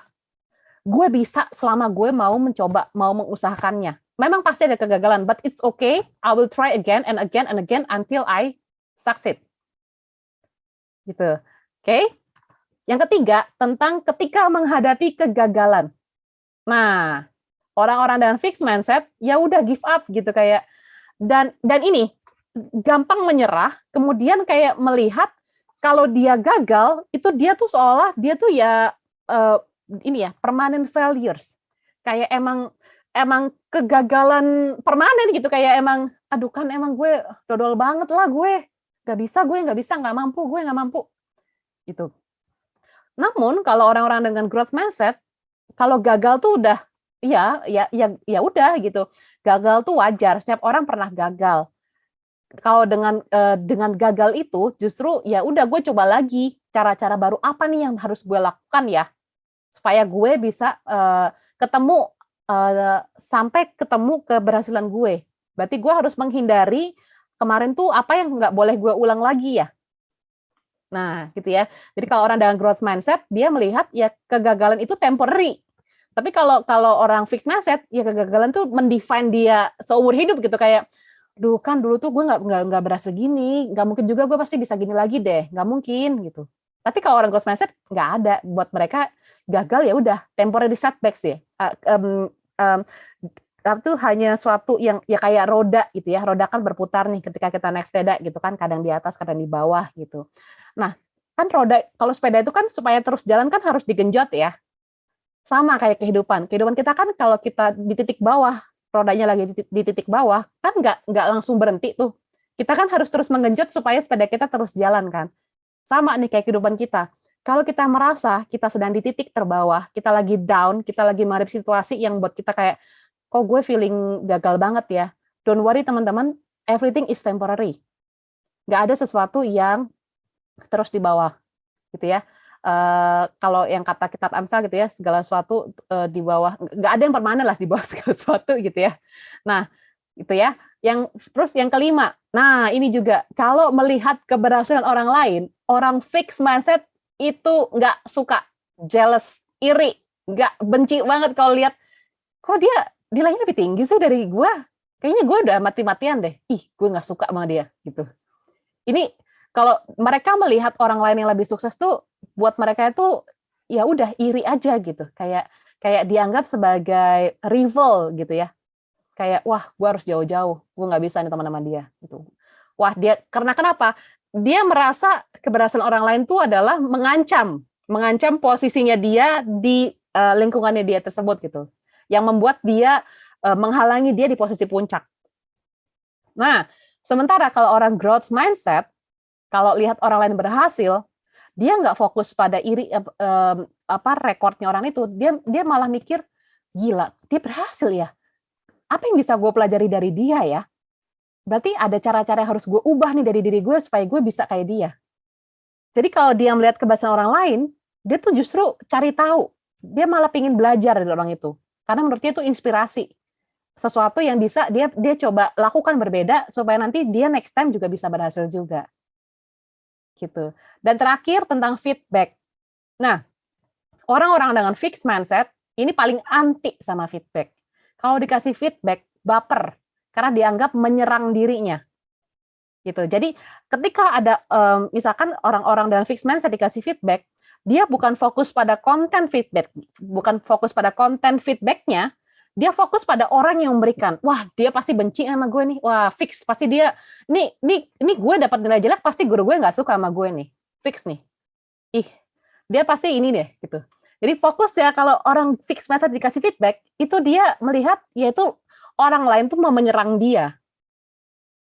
Gue bisa selama gue mau mencoba, mau mengusahakannya. Memang pasti ada kegagalan, but it's okay. I will try again and again and again until I succeed. Gitu. Oke? Yang ketiga, tentang ketika menghadapi kegagalan. Nah, orang-orang dengan fixed mindset, ya udah give up gitu kayak dan ini gampang menyerah, kemudian kayak melihat kalau dia gagal, itu dia tuh seolah dia tuh ya ini ya, permanent failures. Kayak emang kegagalan permanen gitu, kayak emang aduh kan emang gue dodol banget lah gue. Nggak bisa, nggak mampu, gue nggak mampu. Gitu. Namun kalau orang-orang dengan growth mindset, kalau gagal tuh udah ya udah gitu. Gagal tuh wajar, setiap orang pernah gagal. Kalau dengan gagal itu justru ya udah gue coba lagi cara-cara baru apa nih yang harus gue lakukan ya supaya gue bisa ketemu sampai ketemu keberhasilan gue. Berarti gue harus menghindari kemarin tuh apa yang nggak boleh gue ulang lagi ya. Nah, gitu ya. Jadi kalau orang dengan growth mindset, dia melihat ya kegagalan itu temporary. Tapi kalau kalau orang fixed mindset, ya kegagalan tuh mendefine dia seumur hidup gitu kayak, duh kan dulu tuh gue nggak berhasil gini, nggak mungkin juga gue pasti bisa gini lagi deh, nggak mungkin gitu. Tapi kalau orang growth mindset nggak ada, buat mereka gagal ya udah temporary setbacks ya. Itu hanya suatu yang ya kayak roda gitu ya, roda kan berputar nih ketika kita naik sepeda gitu kan, kadang di atas, kadang di bawah gitu. Nah, kan roda kalau sepeda itu kan supaya terus jalan kan harus digenjot ya. Sama kayak kehidupan. Kehidupan kita kan kalau kita di titik bawah, rodanya lagi di titik bawah, kan nggak langsung berhenti tuh. Kita kan harus terus menggenjot supaya sepeda kita terus jalan kan. Sama nih kayak kehidupan kita. Kalau kita merasa kita sedang di titik terbawah, kita lagi down, kita lagi menghadapi situasi yang buat kita kayak, kok gue feeling gagal banget ya. Don't worry teman-teman, everything is temporary. Nggak ada sesuatu yang terus di bawah, gitu ya. Kalau yang kata kitab Amsal gitu ya, segala sesuatu di bawah, nggak ada yang permanen lah di bawah segala sesuatu gitu ya. Nah, itu ya. Terus yang kelima, nah ini juga kalau melihat keberhasilan orang lain, orang fixed mindset itu nggak suka, jealous, iri, nggak benci banget kalau lihat kok dia nilainya lebih tinggi sih dari gue. Kayaknya gue udah mati-matian deh. Ih, gue nggak suka sama dia gitu. Ini kalau mereka melihat orang lain yang lebih sukses tuh buat mereka itu ya udah iri aja gitu. Kayak dianggap sebagai rival gitu ya. Kayak wah, gue harus jauh-jauh. Gue nggak bisa nih teman sama dia gitu. Wah, dia karena kenapa? Dia merasa keberhasilan orang lain tuh adalah mengancam posisinya dia di lingkungannya dia tersebut gitu. Yang membuat dia menghalangi dia di posisi puncak. Nah, sementara kalau orang growth mindset, kalau lihat orang lain berhasil, dia nggak fokus pada iri rekornya orang itu, dia malah mikir, gila, dia berhasil ya. Apa yang bisa gue pelajari dari dia ya? berarti ada cara-cara yang harus gue ubah nih dari diri gue supaya gue bisa kayak dia. Jadi kalau dia melihat kebiasaan orang lain, dia tuh justru cari tahu. Dia malah pingin belajar dari orang itu. Karena menurut dia itu inspirasi. Sesuatu yang bisa dia coba lakukan berbeda supaya nanti dia next time juga bisa berhasil juga. Gitu. Dan terakhir tentang feedback. Nah, orang-orang dengan fixed mindset ini paling anti sama feedback. Kalau dikasih feedback, baper karena dianggap menyerang dirinya. Gitu. Jadi ketika ada misalkan orang-orang dengan fixed mindset dikasih feedback, dia bukan fokus pada konten feedback, bukan fokus pada konten feedbacknya, dia fokus pada orang yang memberikan. Wah, dia pasti benci sama gue nih. Wah, fix pasti dia ini gue dapat nilai jelek pasti guru gue nggak suka sama gue nih. Fix nih. Ih, dia pasti ini deh gitu. Jadi fokus ya kalau orang fixed mindset dikasih feedback, itu dia melihat yaitu orang lain tuh mau menyerang dia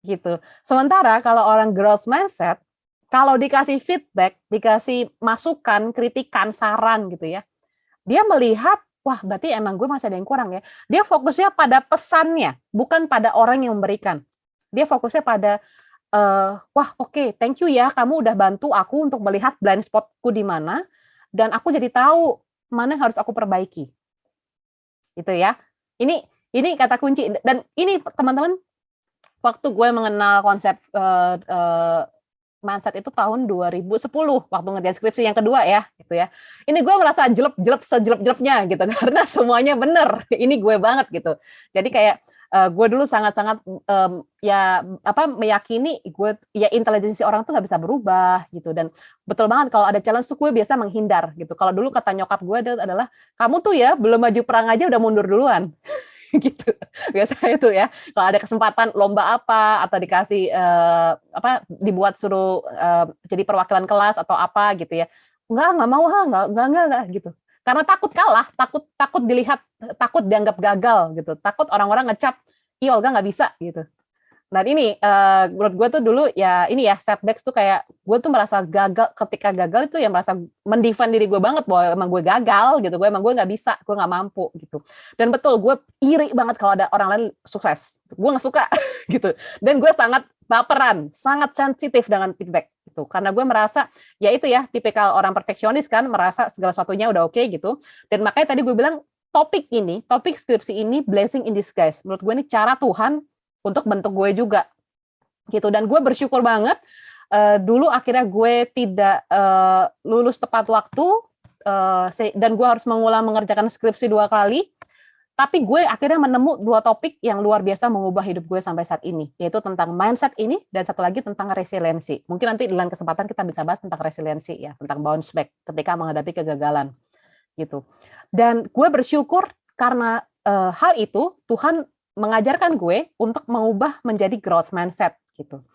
gitu. Sementara kalau orang growth mindset, kalau dikasih feedback, dikasih masukan, kritikan, saran gitu ya, dia melihat, wah berarti emang gue masih ada yang kurang ya. Dia fokusnya pada pesannya, bukan pada orang yang memberikan. Dia fokusnya pada, wah oke, thank you ya, kamu udah bantu aku untuk melihat blind spotku di mana, dan aku jadi tahu mana yang harus aku perbaiki. Gitu ya. Ini kata kunci, dan ini teman-teman, waktu gue mengenal konsep mindset itu tahun 2010 waktu ngerjain skripsi yang kedua ya, gitu ya. Ini gue merasa jelek-jelek sejelek-jeleknya gitu karena semuanya bener. Ini gue banget gitu. Jadi kayak gue dulu sangat-sangat ya apa meyakini gue ya intelijensi orang tuh nggak bisa berubah gitu, dan betul banget kalau ada challenge tuh gue biasa menghindar gitu. Kalau dulu kata nyokap gue adalah kamu tuh ya belum maju perang aja udah mundur duluan. Gitu. Biasanya itu ya, kalau ada kesempatan lomba apa atau dikasih apa dibuat suruh jadi perwakilan kelas atau apa gitu ya. Enggak mau ah, enggak gitu. Karena takut kalah, takut takut dilihat, takut dianggap gagal gitu. Takut orang-orang ngecap, "Ih, Olga nggak bisa," gitu. Dan ini menurut gue tuh dulu ya ini ya setbacks tuh kayak gue tuh merasa gagal, ketika gagal itu ya merasa mendefend diri gue banget bahwa emang gue gagal gitu, gue nggak bisa, gue nggak mampu gitu. Dan betul gue iri banget kalau ada orang lain sukses, gue nggak suka gitu. Dan gue sangat baperan, sangat sensitif dengan feedback gitu, karena gue merasa ya itu ya tipikal orang perfeksionis kan, merasa segala sesuatunya udah oke gitu. Dan makanya tadi gue bilang topik skripsi ini blessing in disguise. Menurut gue ini cara Tuhan untuk bentuk gue juga gitu. Dan gue bersyukur banget dulu akhirnya gue tidak lulus tepat waktu dan gue harus mengerjakan skripsi 2 kali, tapi gue akhirnya menemu 2 topik yang luar biasa mengubah hidup gue sampai saat ini, yaitu tentang mindset ini dan satu lagi tentang resiliensi. Mungkin nanti di lain kesempatan kita bisa bahas tentang resiliensi ya, tentang bounce back ketika menghadapi kegagalan gitu. Dan gue bersyukur karena hal itu Tuhan mengajarkan gue untuk mengubah menjadi growth mindset gitu.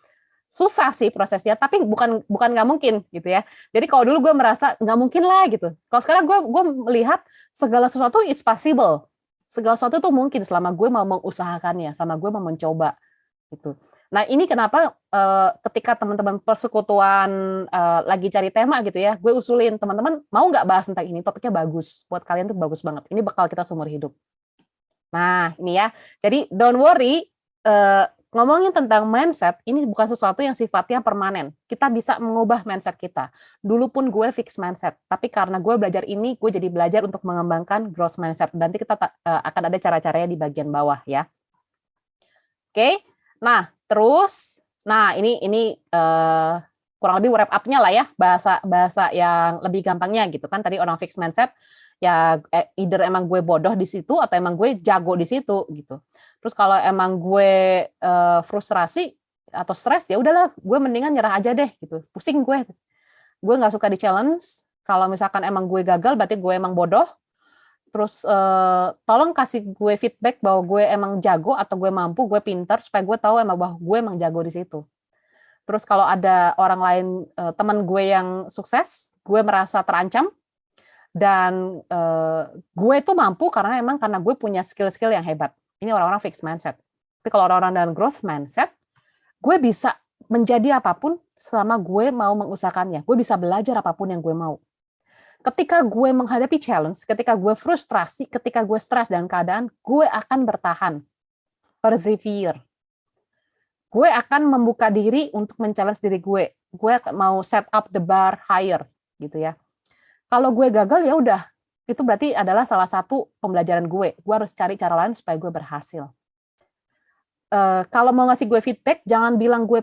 Susah sih prosesnya, tapi bukan nggak mungkin gitu ya. Jadi kalau dulu gue merasa nggak mungkin lah gitu. Kalau sekarang gue melihat segala sesuatu is possible. Segala sesuatu tuh mungkin selama gue mau mengusahakannya, sama gue mau mencoba gitu. Nah ini kenapa ketika teman-teman persekutuan lagi cari tema gitu ya, gue usulin teman-teman mau nggak bahas tentang ini, topiknya bagus buat kalian tuh bagus banget. Ini bakal kita seumur hidup. Nah, ini ya. Jadi don't worry, ngomongin tentang mindset, ini bukan sesuatu yang sifatnya permanen. Kita bisa mengubah mindset kita. Dulu pun gue fix mindset, tapi karena gue belajar ini, gue jadi belajar untuk mengembangkan growth mindset. Nanti kita akan ada cara-caranya di bagian bawah ya. Oke. Nah, terus ini kurang lebih wrap up-nya lah ya, bahasa yang lebih gampangnya gitu kan. Tadi orang fix mindset ya either emang gue bodoh di situ atau emang gue jago di situ gitu. Terus kalau emang gue frustrasi atau stres ya udahlah, gue mendingan nyerah aja deh gitu. Pusing gue. Gue nggak suka di challenge. Kalau misalkan emang gue gagal berarti gue emang bodoh. Terus tolong kasih gue feedback bahwa gue emang jago atau gue mampu, gue pintar supaya gue tahu emang bahwa gue emang jago di situ. Terus kalau ada orang lain teman gue yang sukses, gue merasa terancam. Dan gue itu mampu karena gue punya skill-skill yang hebat. Ini orang-orang fixed mindset. Tapi kalau orang-orang dengan growth mindset, gue bisa menjadi apapun selama gue mau mengusahakannya. Gue bisa belajar apapun yang gue mau. Ketika gue menghadapi challenge, ketika gue frustrasi, ketika gue stres dengan keadaan, gue akan bertahan. Persevere. gue akan membuka diri untuk men-challenge diri gue. Gue mau set up the bar higher gitu ya. Kalau gue gagal ya udah, itu berarti adalah salah satu pembelajaran gue. Gue harus cari cara lain supaya gue berhasil. Kalau mau ngasih gue feedback, jangan bilang gue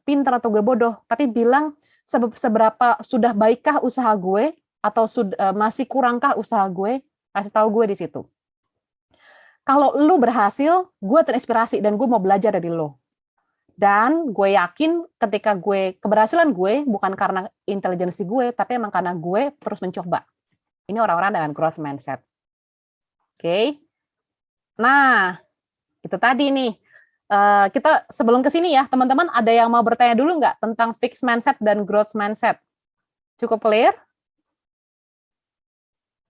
pintar atau gue bodoh, tapi bilang seberapa sudah baikkah usaha gue atau masih kurangkah usaha gue, kasih tahu gue di situ. Kalau lu berhasil, gue terinspirasi dan gue mau belajar dari lo. Dan gue yakin ketika keberhasilan gue bukan karena intelijensi gue, tapi emang karena gue terus mencoba. Ini orang-orang dengan growth mindset. Oke. Nah, itu tadi nih. Kita sebelum ke sini ya, teman-teman ada yang mau bertanya dulu nggak tentang fixed mindset dan growth mindset? Cukup clear?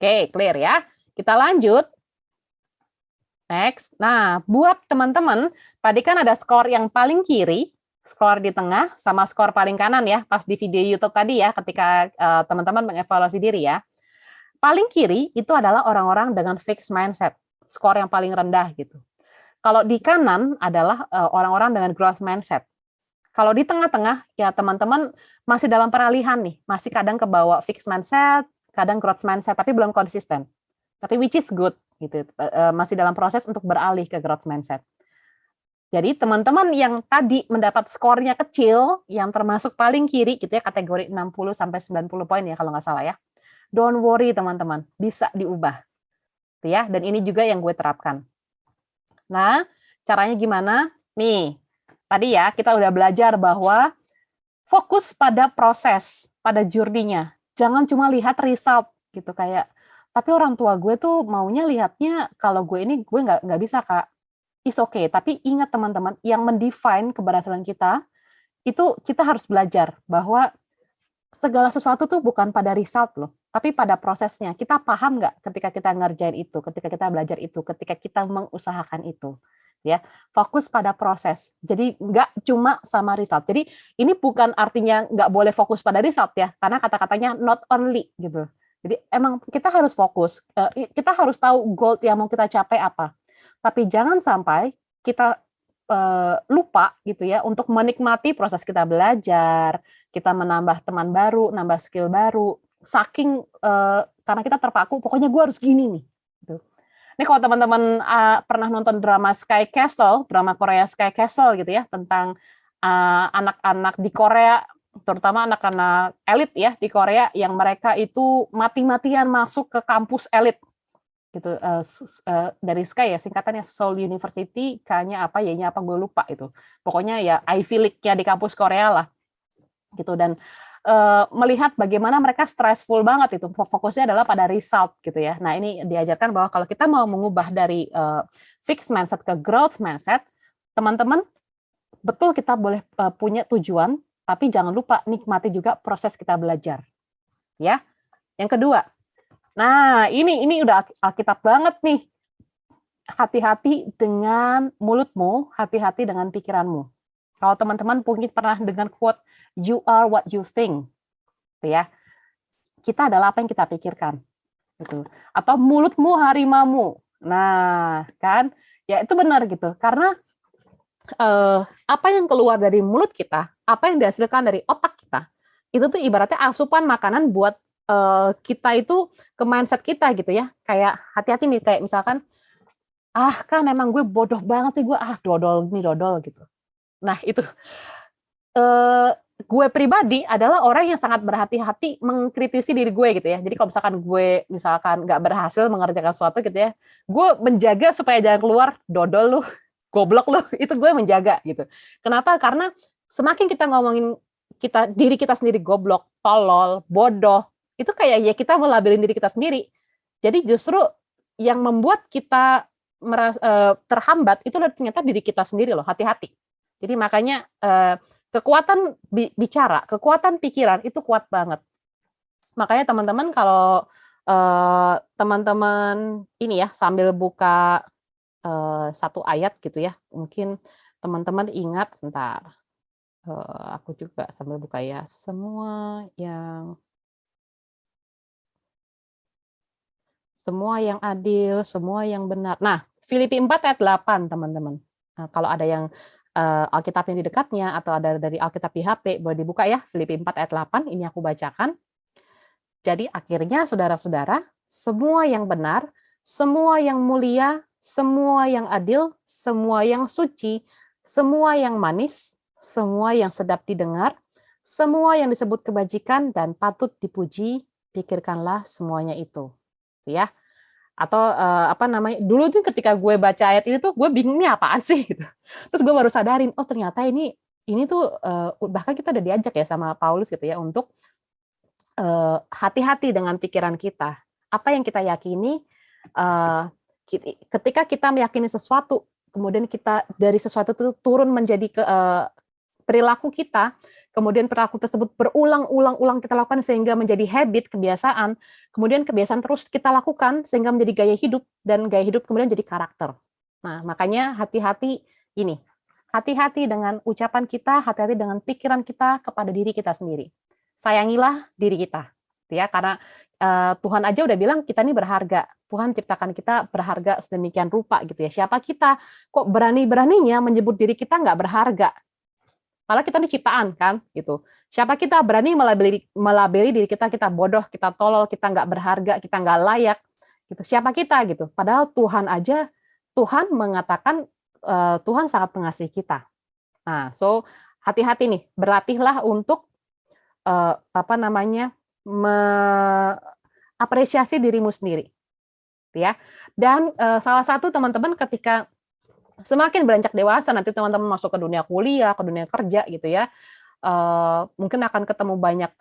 Oke, clear ya. Kita lanjut. Next. Nah, buat teman-teman, tadi kan ada skor yang paling kiri, skor di tengah, sama skor paling kanan ya, pas di video YouTube tadi ya, ketika teman-teman mengevaluasi diri ya. Paling kiri itu adalah orang-orang dengan fixed mindset, skor yang paling rendah gitu. Kalau di kanan adalah orang-orang dengan growth mindset. Kalau di tengah-tengah, ya teman-teman masih dalam peralihan nih, masih kadang kebawa fixed mindset, kadang growth mindset, tapi belum konsisten. Tapi which is good gitu, masih dalam proses untuk beralih ke growth mindset. Jadi teman-teman yang tadi mendapat skornya kecil, yang termasuk paling kiri gitu ya, kategori 60 sampai 90 poin ya kalau nggak salah ya. Don't worry teman-teman, bisa diubah. Gitu ya, dan ini juga yang gue terapkan. Nah, caranya gimana? Nih, tadi ya kita udah belajar bahwa fokus pada proses, pada journey-nya. Jangan cuma lihat result gitu kayak, tapi orang tua gue tuh maunya lihatnya kalau gue ini gue nggak bisa kak. Is okay. Tapi ingat teman-teman, yang mendefine keberhasilan kita itu kita harus belajar bahwa segala sesuatu tuh bukan pada result loh, tapi pada prosesnya. Kita paham nggak ketika kita ngerjain itu, ketika kita belajar itu, ketika kita mengusahakan itu, ya. Fokus pada proses. Jadi nggak cuma sama result. Jadi ini bukan artinya nggak boleh fokus pada result ya, karena kata-katanya not only gitu. Jadi emang kita harus fokus, kita harus tahu goal yang mau kita capai apa. Tapi jangan sampai kita lupa gitu ya untuk menikmati proses kita belajar, kita menambah teman baru, nambah skill baru, saking karena kita terpaku, pokoknya gue harus gini nih. Gitu. Ini kalau teman-teman pernah nonton drama Sky Castle, drama Korea Sky Castle gitu ya, tentang anak-anak di Korea, terutama anak-anak elit ya di Korea, yang mereka itu mati-matian masuk ke kampus elit gitu, dari Sky ya, singkatannya Seoul University, K-nya apa, Y-nya apa, gue lupa itu. Pokoknya ya Ivy League-nya di kampus Korea lah, gitu. Dan melihat bagaimana mereka stressful banget itu, fokusnya adalah pada result gitu ya. Nah ini diajarkan bahwa kalau kita mau mengubah dari fixed mindset ke growth mindset, teman-teman, betul kita boleh punya tujuan, tapi jangan lupa nikmati juga proses kita belajar. Ya. Yang kedua, nah, ini udah Alkitab banget nih. Hati-hati dengan mulutmu, hati-hati dengan pikiranmu. Kalau teman-teman mungkin pernah dengar quote, "You are what you think." Gitu ya. Kita adalah apa yang kita pikirkan. Gitu. Atau mulutmu harimaumu. Nah, kan? Ya itu benar gitu. Karena apa yang keluar dari mulut kita, apa yang dihasilkan dari otak kita, itu tuh ibaratnya asupan makanan buat kita itu ke mindset kita gitu ya. Kayak hati-hati nih, kayak misalkan, kan emang gue bodoh banget sih gue, dodol nih dodol gitu. Nah itu, gue pribadi adalah orang yang sangat berhati-hati mengkritisi diri gue gitu ya. Jadi kalau misalkan nggak berhasil mengerjakan sesuatu gitu ya, gue menjaga supaya jangan keluar, "Dodol lu, goblok lu," itu gue menjaga gitu. Kenapa? Karena semakin kita ngomongin diri kita sendiri goblok, tolol, bodoh, itu kayak ya kita melabelin diri kita sendiri. Jadi justru yang membuat kita terhambat itu ternyata diri kita sendiri loh, hati-hati. Jadi makanya, kekuatan bicara, kekuatan pikiran itu kuat banget. Makanya teman-teman kalau, teman-teman ini ya, sambil buka, satu ayat gitu ya, mungkin teman-teman ingat sebentar, aku juga sambil buka ya, semua yang adil, semua yang benar. Nah, Filipi 4 ayat 8 teman-teman. Nah, kalau ada yang Alkitab yang di dekatnya atau ada dari Alkitab di HP, boleh dibuka ya, Filipi 4 ayat 8, ini aku bacakan. Jadi akhirnya saudara-saudara, semua yang benar, semua yang mulia, semua yang adil, semua yang suci, semua yang manis, semua yang sedap didengar, semua yang disebut kebajikan dan patut dipuji, pikirkanlah semuanya itu. Ya. Atau, dulu tuh ketika gue baca ayat ini tuh gue bingung ini apaan sih gitu. Terus gue baru sadarin, oh ternyata ini tuh, bahkan kita udah diajak ya sama Paulus gitu ya untuk, hati-hati dengan pikiran kita. Apa yang kita yakini, eee, ketika kita meyakini sesuatu, kemudian kita dari sesuatu itu turun menjadi perilaku kita, kemudian perilaku tersebut berulang-ulang-ulang kita lakukan sehingga menjadi habit, kebiasaan, kemudian kebiasaan terus kita lakukan sehingga menjadi gaya hidup, dan gaya hidup kemudian jadi karakter. Nah, makanya hati-hati ini, hati-hati dengan ucapan kita, hati-hati dengan pikiran kita kepada diri kita sendiri. Sayangilah diri kita, gitu ya, karena, Tuhan aja udah bilang kita ini berharga. Tuhan ciptakan kita berharga sedemikian rupa gitu ya. Siapa kita, kok berani-beraninya menyebut diri kita nggak berharga? Malah kita ini ciptaan kan, gitu. Siapa kita berani melabeli diri kita, kita bodoh, kita tolol, kita nggak berharga, kita nggak layak, gitu. Siapa kita gitu? Padahal Tuhan aja, Tuhan mengatakan, Tuhan sangat mengasihi kita. Nah, so hati-hati nih, berlatihlah untuk, apresiasi dirimu sendiri, gitu ya. Dan, salah satu teman-teman ketika semakin beranjak dewasa, nanti teman-teman masuk ke dunia kuliah, ke dunia kerja gitu ya, mungkin akan ketemu banyak,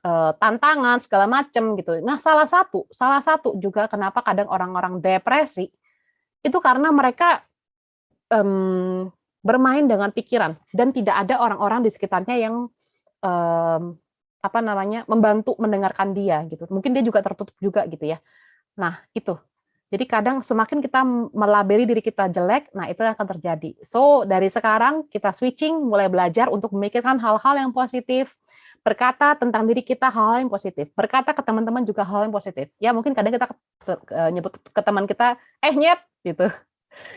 tantangan segala macam gitu. Nah, salah satu juga kenapa kadang orang-orang depresi, itu karena mereka, bermain dengan pikiran dan tidak ada orang-orang di sekitarnya yang, mmm, membantu mendengarkan dia gitu. Mungkin dia juga tertutup juga gitu ya. Nah, itu. Jadi kadang semakin kita melabeli diri kita jelek, nah itu yang akan terjadi. So, dari sekarang kita switching, mulai belajar untuk memikirkan hal-hal yang positif, berkata tentang diri kita hal-hal yang positif, berkata ke teman-teman juga hal yang positif. Ya mungkin kadang kita nyebut ke teman kita, "Nyet," gitu,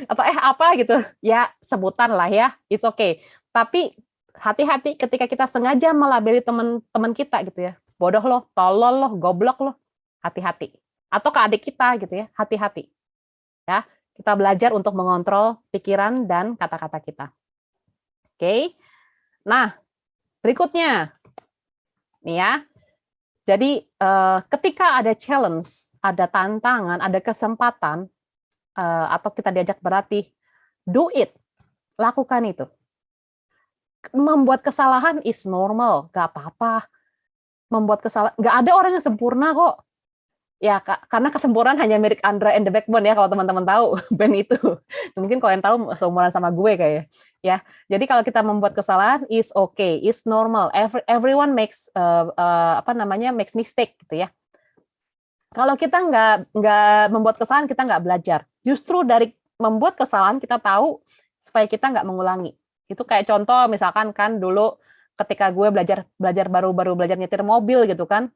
atau apa gitu, ya sebutan lah ya, it's okay. Tapi hati-hati ketika kita sengaja melabeli teman-teman kita gitu ya, "Bodoh loh, tolol loh, goblok loh," hati-hati. Atau ke adik kita gitu ya, hati-hati ya. Kita belajar untuk mengontrol pikiran dan kata-kata kita. Oke. Nah, berikutnya nih ya. Jadi, ketika ada challenge, ada tantangan, ada kesempatan, atau kita diajak berlatih, do it, lakukan itu. Membuat kesalahan is normal, nggak apa-apa. Membuat kesalahan nggak ada orang yang sempurna kok. Ya, karena kesempurnaan hanya milik Andra and the Backbone ya, kalau teman-teman tahu band itu. Mungkin kalau yang tahu seumuran sama gue kayaknya, ya. Jadi kalau kita membuat kesalahan is okay, is normal. Everyone makes makes mistake gitu ya. Kalau kita nggak membuat kesalahan, kita nggak belajar. Justru dari membuat kesalahan kita tahu supaya kita nggak mengulangi. Itu kayak contoh misalkan kan dulu ketika gue baru belajar nyetir mobil gitu kan,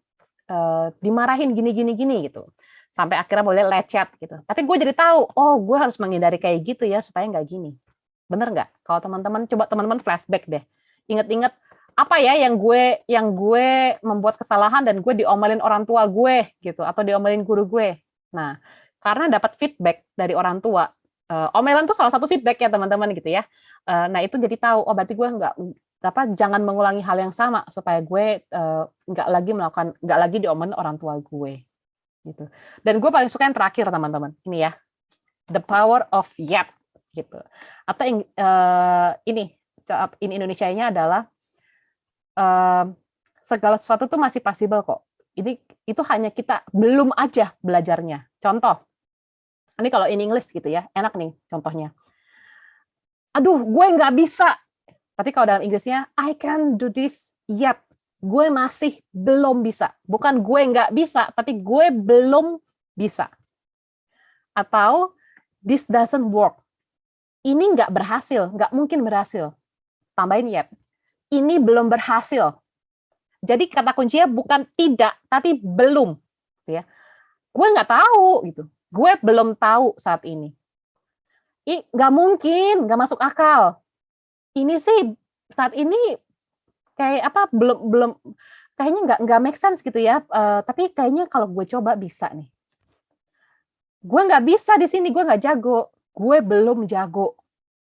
dimarahin gini gini gini gitu. Sampai akhirnya boleh lecet gitu. Tapi gue jadi tahu, oh gue harus menghindari kayak gitu ya supaya nggak gini. Bener nggak? Kalau teman-teman coba teman-teman flashback deh. Ingat-ingat apa ya yang gue membuat kesalahan dan gue diomelin orang tua gue gitu atau diomelin guru gue. Nah, karena dapat feedback dari orang tua, omelan tuh salah satu feedback ya teman-teman gitu ya. Nah itu jadi tahu, oh berarti gue jangan mengulangi hal yang sama supaya gue, nggak lagi diomelin orang tua gue, gitu. Dan gue paling suka yang terakhir teman-teman, ini ya, the power of yet, gitu. Atau ini Indonesianya adalah, segala sesuatu tuh masih possible kok. Itu hanya kita belum aja belajarnya. Contoh, ini kalau in English gitu ya, enak nih contohnya. Aduh, gue nggak bisa. Tapi kalau dalam Inggrisnya, I can do this yet. Gue masih belum bisa. Bukan gue nggak bisa, tapi gue belum bisa. Atau this doesn't work. Ini nggak berhasil, nggak mungkin berhasil. Tambahin yet. Ini belum berhasil. Jadi kata kuncinya bukan tidak, tapi belum. Ya. Gue nggak tahu gitu. Gue belum tahu saat ini. Nggak mungkin, nggak masuk akal. Ini sih saat ini kayak apa, belum belum kayaknya nggak make sense gitu ya, tapi kayaknya kalau gue coba bisa nih. Gue nggak bisa di sini, gue nggak jago, gue belum jago.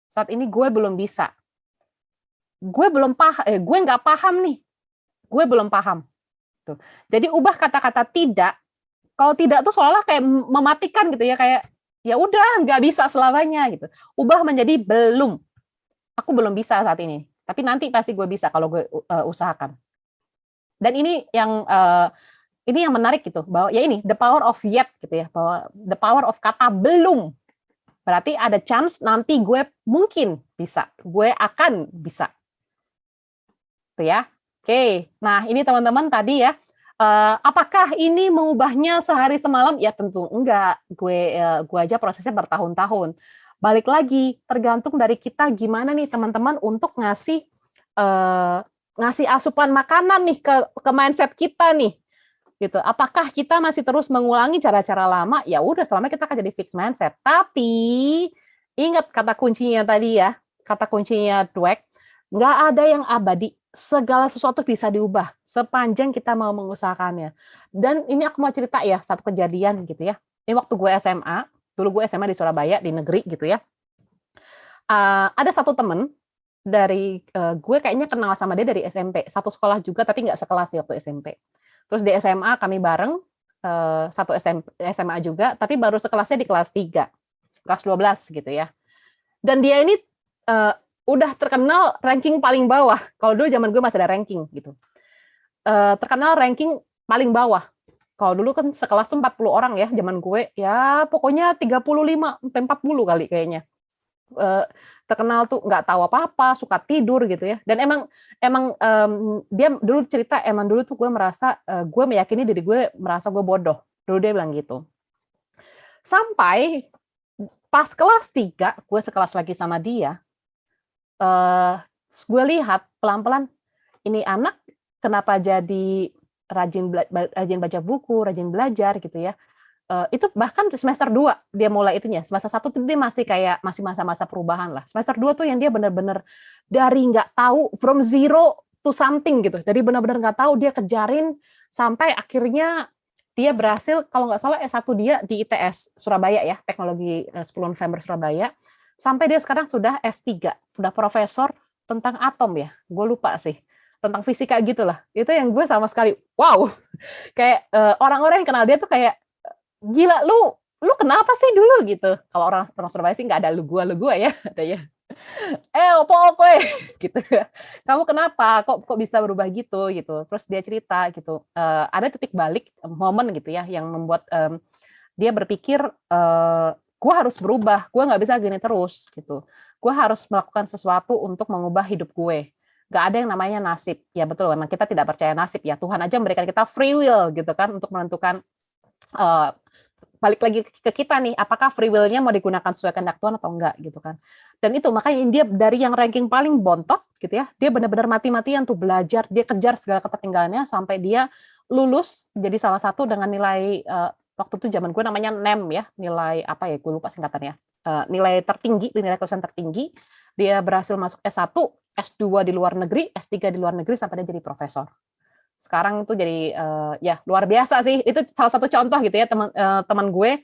Saat ini gue belum bisa. Gue nggak paham nih, gue belum paham, tuh. Jadi ubah kata-kata tidak, kalau tidak tuh seolah kayak mematikan gitu ya, kayak, ya udah nggak bisa selamanya gitu. Ubah menjadi belum, aku belum bisa saat ini, tapi nanti pasti gue bisa kalau gue, usahakan. Dan ini yang menarik gitu, bahwa ya ini, the power of yet gitu ya, bahwa the power of kata belum. Berarti ada chance nanti gue mungkin bisa, gue akan bisa. Tuh ya. Oke, nah ini teman-teman tadi ya, apakah ini mengubahnya sehari semalam? Ya tentu enggak, gue aja prosesnya bertahun-tahun. Balik lagi, tergantung dari kita gimana nih teman-teman untuk ngasih asupan makanan nih ke mindset kita nih, gitu. Apakah kita masih terus mengulangi cara-cara lama? Ya udah, selama kita akan jadi fixed mindset. Tapi ingat kata kuncinya tadi ya, kata kuncinya Dweck, nggak ada yang abadi. Segala sesuatu bisa diubah sepanjang kita mau mengusahakannya. Dan ini aku mau cerita ya satu kejadian gitu ya. Ini waktu gue SMA, dulu gue SMA di Surabaya di negeri gitu ya. Ada satu temen dari gue kayaknya kenal sama dia dari SMP, satu sekolah juga tapi nggak sekelas sih waktu SMP. Terus di SMA kami bareng, satu SMA juga, tapi baru sekelasnya di kelas 3, kelas 12 gitu ya. Dan dia ini udah terkenal ranking paling bawah. Kalau dulu zaman gue masih ada ranking gitu. Terkenal ranking paling bawah. Kalau dulu kan sekelas tuh 40 orang ya, zaman gue ya pokoknya 35 sampai 40 kali kayaknya. Terkenal tuh nggak tahu apa-apa, suka tidur gitu ya. Dan emang emang, dia dulu cerita emang dulu tuh gue merasa, gue meyakini diri gue merasa gue bodoh. Dulu dia bilang gitu. Sampai pas kelas 3 gue sekelas lagi sama dia, eee, gue lihat pelan-pelan, ini anak kenapa jadi rajin baca buku, rajin belajar gitu ya. Itu bahkan semester 2 dia mulai itunya, semester 1 tuh dia masih kayak masih masa-masa perubahan lah. Semester 2 tuh yang dia bener-bener dari nggak tahu, from zero to something gitu. Jadi benar-benar nggak tahu dia kejarin sampai akhirnya dia berhasil kalau nggak salah S1 dia di ITS Surabaya ya, Teknologi 10 November Surabaya. Sampai dia sekarang sudah S3, udah profesor tentang atom ya, gue lupa sih, tentang fisika gitulah. Itu yang gue sama sekali, wow, kayak, orang-orang yang kenal dia tuh kayak, "Gila lu kenapa sih dulu?" Gitu. Kalau orang orang Surabaya sih nggak ada lu gua ya, katanya. Opo kowe?" Gitu ya. "Kamu kenapa? Kok bisa berubah gitu?" Gitu. Terus dia cerita gitu, ada titik balik, momen gitu ya yang membuat, dia berpikir, "Gua harus berubah, gua nggak bisa gini terus," gitu. "Gua harus melakukan sesuatu untuk mengubah hidup gue." Nggak ada yang namanya nasib. Ya betul, memang kita tidak percaya nasib ya, Tuhan aja memberikan kita free will gitu kan untuk menentukan, eee balik lagi ke kita nih, apakah free will-nya mau digunakan sesuai kehendak Tuhan atau enggak gitu kan. Dan itu makanya dia dari yang ranking paling bontot gitu ya, dia benar-benar mati-matian tuh belajar, dia kejar segala ketertinggalannya sampai dia lulus jadi salah satu dengan nilai, waktu itu zaman gue namanya NEM ya, nilai apa ya, gue lupa singkatannya, nilai tertinggi, nilai kelulusan tertinggi, dia berhasil masuk S1, S2 di luar negeri, S3 di luar negeri sampai dia jadi profesor. Sekarang itu jadi, ya luar biasa sih, itu salah satu contoh gitu ya teman gue,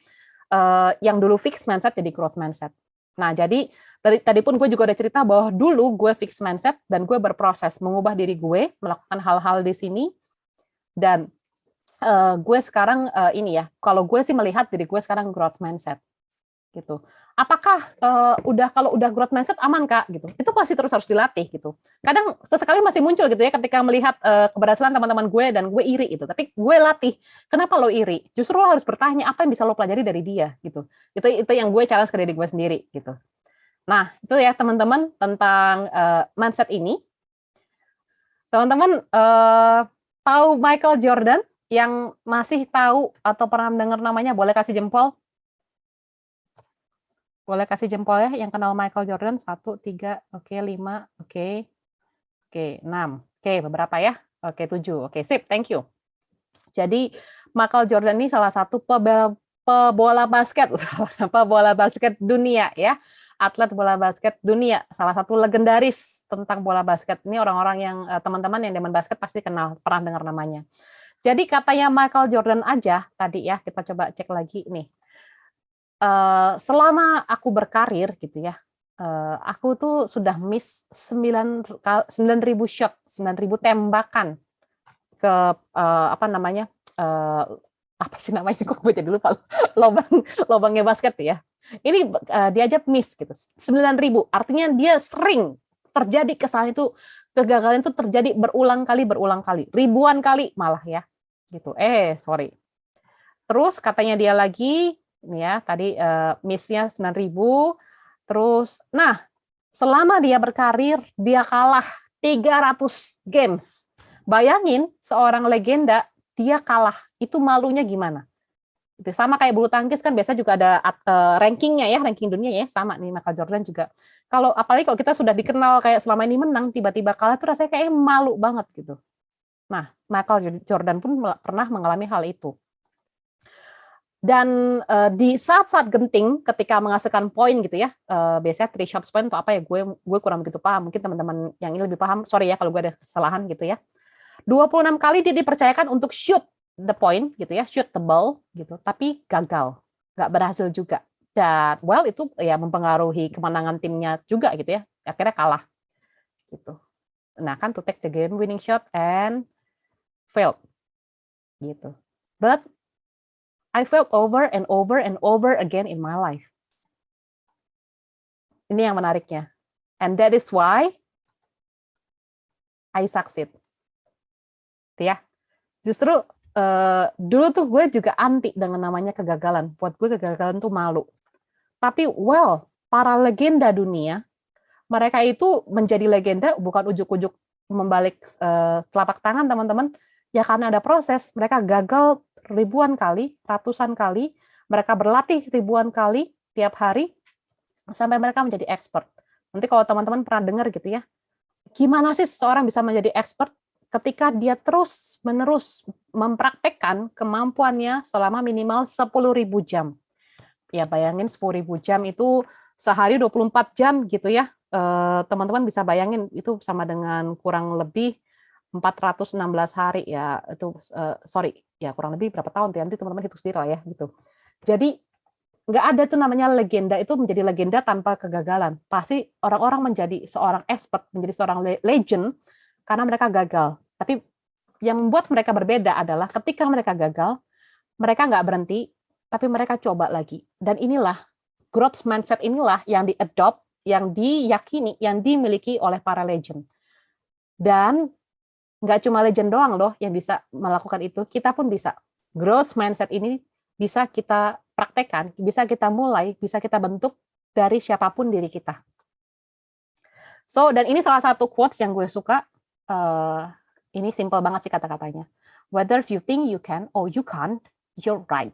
yang dulu fixed mindset jadi growth mindset. Nah jadi, tadi pun gue juga udah cerita bahwa dulu gue fixed mindset dan gue berproses mengubah diri gue, melakukan hal-hal di sini dan, gue sekarang, ini ya, kalau gue sih melihat diri gue sekarang growth mindset. Gitu. Apakah, kalau udah growth mindset aman, Kak? Gitu. Itu pasti terus harus dilatih gitu. Kadang sesekali masih muncul gitu ya ketika melihat, keberhasilan teman-teman gue dan gue iri gitu, tapi gue latih. Kenapa lo iri? Justru lo harus bertanya apa yang bisa lo pelajari dari dia gitu. Itu yang gue challenge ke diri gue sendiri gitu. Nah, itu ya teman-teman tentang, mindset ini. Teman-teman, tahu Michael Jordan? Yang masih tahu atau pernah dengar namanya boleh kasih jempol? Boleh kasih jempol ya yang kenal Michael Jordan, 1, 3, oke, 5, oke, 6, oke, beberapa ya? Oke, 7, oke, sip, thank you. Jadi Michael Jordan ini salah satu pebola basket pebola basket dunia ya. atlet bola basket dunia, salah satu legendaris tentang bola basket. Ini orang-orang yang teman-teman yang demen basket pasti kenal, pernah dengar namanya. Jadi katanya Michael Jordan aja tadi ya, kita coba cek lagi nih. Selama aku berkarir gitu ya, aku tuh sudah miss 9.000 shot, 9.000 tembakan ke apa namanya, apa sih namanya, kok gue jadi lupa, lobangnya basket ya. Ini dia aja miss gitu, 9.000, artinya dia sering terjadi kesalahan itu, kegagalan itu terjadi berulang kali, ribuan kali malah ya, gitu. Sorry. Terus katanya dia lagi, nih ya, tadi miss-nya 9.000, terus, nah, selama dia berkarir, dia kalah 300 games. Bayangin seorang legenda, dia kalah, itu malunya gimana? Itu sama kayak bulu tangkis kan biasa juga ada rankingnya ya, ranking dunia ya, sama nih Michael Jordan juga. Kalau apalagi kalau kita sudah dikenal kayak selama ini menang, tiba-tiba kalah itu rasanya kayak malu banget gitu. Nah, Michael Jordan pun pernah mengalami hal itu. Dan di saat-saat genting ketika menghasilkan poin gitu ya, biasanya 3 shots point atau apa ya, gue kurang begitu paham, mungkin teman-teman yang ini lebih paham, sorry ya kalau gue ada kesalahan gitu ya. 26 kali dia dipercayakan untuk shoot the point gitu ya, shoot the ball gitu, tapi gagal, nggak berhasil juga. Dan well itu ya mempengaruhi kemenangan timnya juga gitu ya, akhirnya kalah gitu. Nah kan to take the game winning shot and failed gitu. But I failed over and over and over again in my life. Ini yang menariknya. And that is why I succeed. Ya. Justru dulu tuh gue juga anti dengan namanya kegagalan. Buat gue kegagalan tuh malu. Tapi well, para legenda dunia, mereka itu menjadi legenda bukan ujuk-ujuk membalik telapak tangan teman-teman. Ya karena ada proses. Mereka gagal ribuan kali, ratusan kali. Mereka berlatih ribuan kali tiap hari sampai mereka menjadi expert. Nanti kalau teman-teman pernah dengar gitu ya, gimana sih seseorang bisa menjadi expert ketika dia terus-menerus mempraktekkan kemampuannya selama minimal 10.000 jam. Ya bayangin 10.000 jam itu sehari 24 jam gitu ya. Teman-teman bisa bayangin itu sama dengan kurang lebih 416 hari ya. Itu sorry, ya kurang lebih berapa tahun tuh nanti teman-teman hitung sendiri lah ya gitu. Jadi nggak ada tuh namanya legenda itu menjadi legenda tanpa kegagalan. Pasti orang-orang menjadi seorang expert, menjadi seorang legend karena mereka gagal. Tapi yang membuat mereka berbeda adalah ketika mereka gagal, mereka nggak berhenti, tapi mereka coba lagi. Dan inilah growth mindset inilah yang di-adopt, yang diyakini, yang dimiliki oleh para legend. Dan nggak cuma legend doang loh yang bisa melakukan itu, kita pun bisa. Growth mindset ini bisa kita praktekkan, bisa kita mulai, bisa kita bentuk dari siapapun diri kita. So, dan ini salah satu quotes yang gue suka, ini simple banget sih kata-katanya. Whether you think you can or you can't, you're right.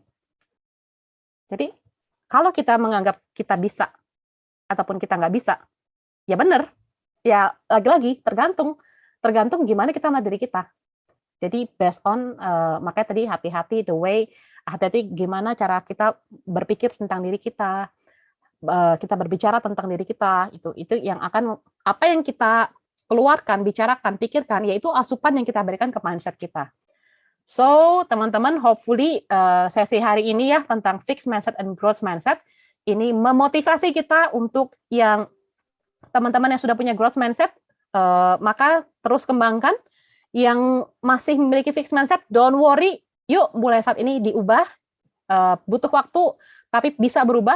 Jadi, kalau kita menganggap kita bisa, ataupun kita nggak bisa, ya benar. Ya, lagi-lagi, tergantung gimana kita sama diri kita. Jadi, based on, makanya tadi hati-hati, hati-hati gimana cara kita berpikir tentang diri kita berbicara tentang diri kita, itu yang akan, apa yang kita keluarkan, bicarakan, pikirkan, yaitu asupan yang kita berikan ke mindset kita. So, teman-teman, hopefully sesi hari ini ya tentang fixed mindset and growth mindset, ini memotivasi kita untuk yang teman-teman yang sudah punya growth mindset, maka terus kembangkan. Yang masih memiliki fixed mindset, don't worry, yuk mulai saat ini diubah, butuh waktu, tapi bisa berubah.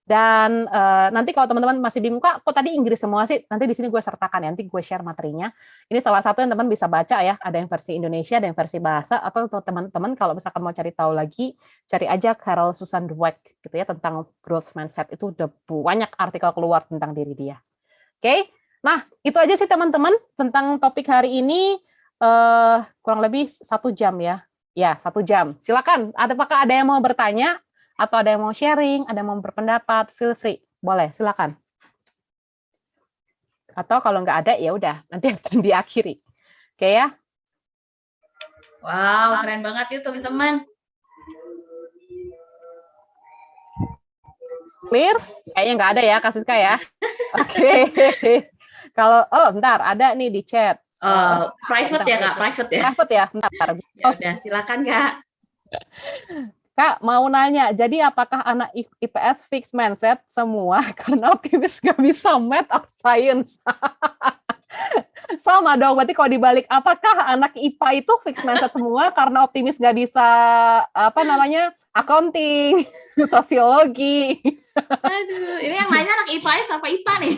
Dan nanti kalau teman-teman masih bingung, kok tadi Inggris semua sih? Nanti di sini gue sertakan ya, nanti gue share materinya. Ini salah satu yang teman bisa baca ya, ada yang versi Indonesia, ada yang versi bahasa, atau teman-teman kalau misalkan mau cari tahu lagi, cari aja Carol Susan Dweck gitu ya, tentang growth mindset. Itu udah banyak artikel keluar tentang diri dia. Oke, nah itu aja sih teman-teman tentang topik hari ini, kurang lebih 1 jam ya. Ya, 1 jam. Silakan, apakah ada yang mau bertanya? Atau ada yang mau sharing, ada yang mau berpendapat, feel free, boleh, silakan. Atau kalau nggak ada, ya udah, nanti akan diakhiri. Oke ya? Wow, keren banget ya teman-teman. Clear? Kayaknya nggak ada ya, Kak Siska ya. Oke. Kalau bentar, ada nih di chat. Private ya Kak, private ya. Private ya, bentar. Ya udah, silakan Kak. Kak, mau nanya, jadi apakah anak IPS fix mindset semua karena optimis nggak bisa math or science? Sama dong, berarti kalau dibalik, apakah anak IPA itu fix mindset semua karena optimis nggak bisa, accounting, sosiologi? Aduh, ini yang nanya anak IPS apa IPA nih?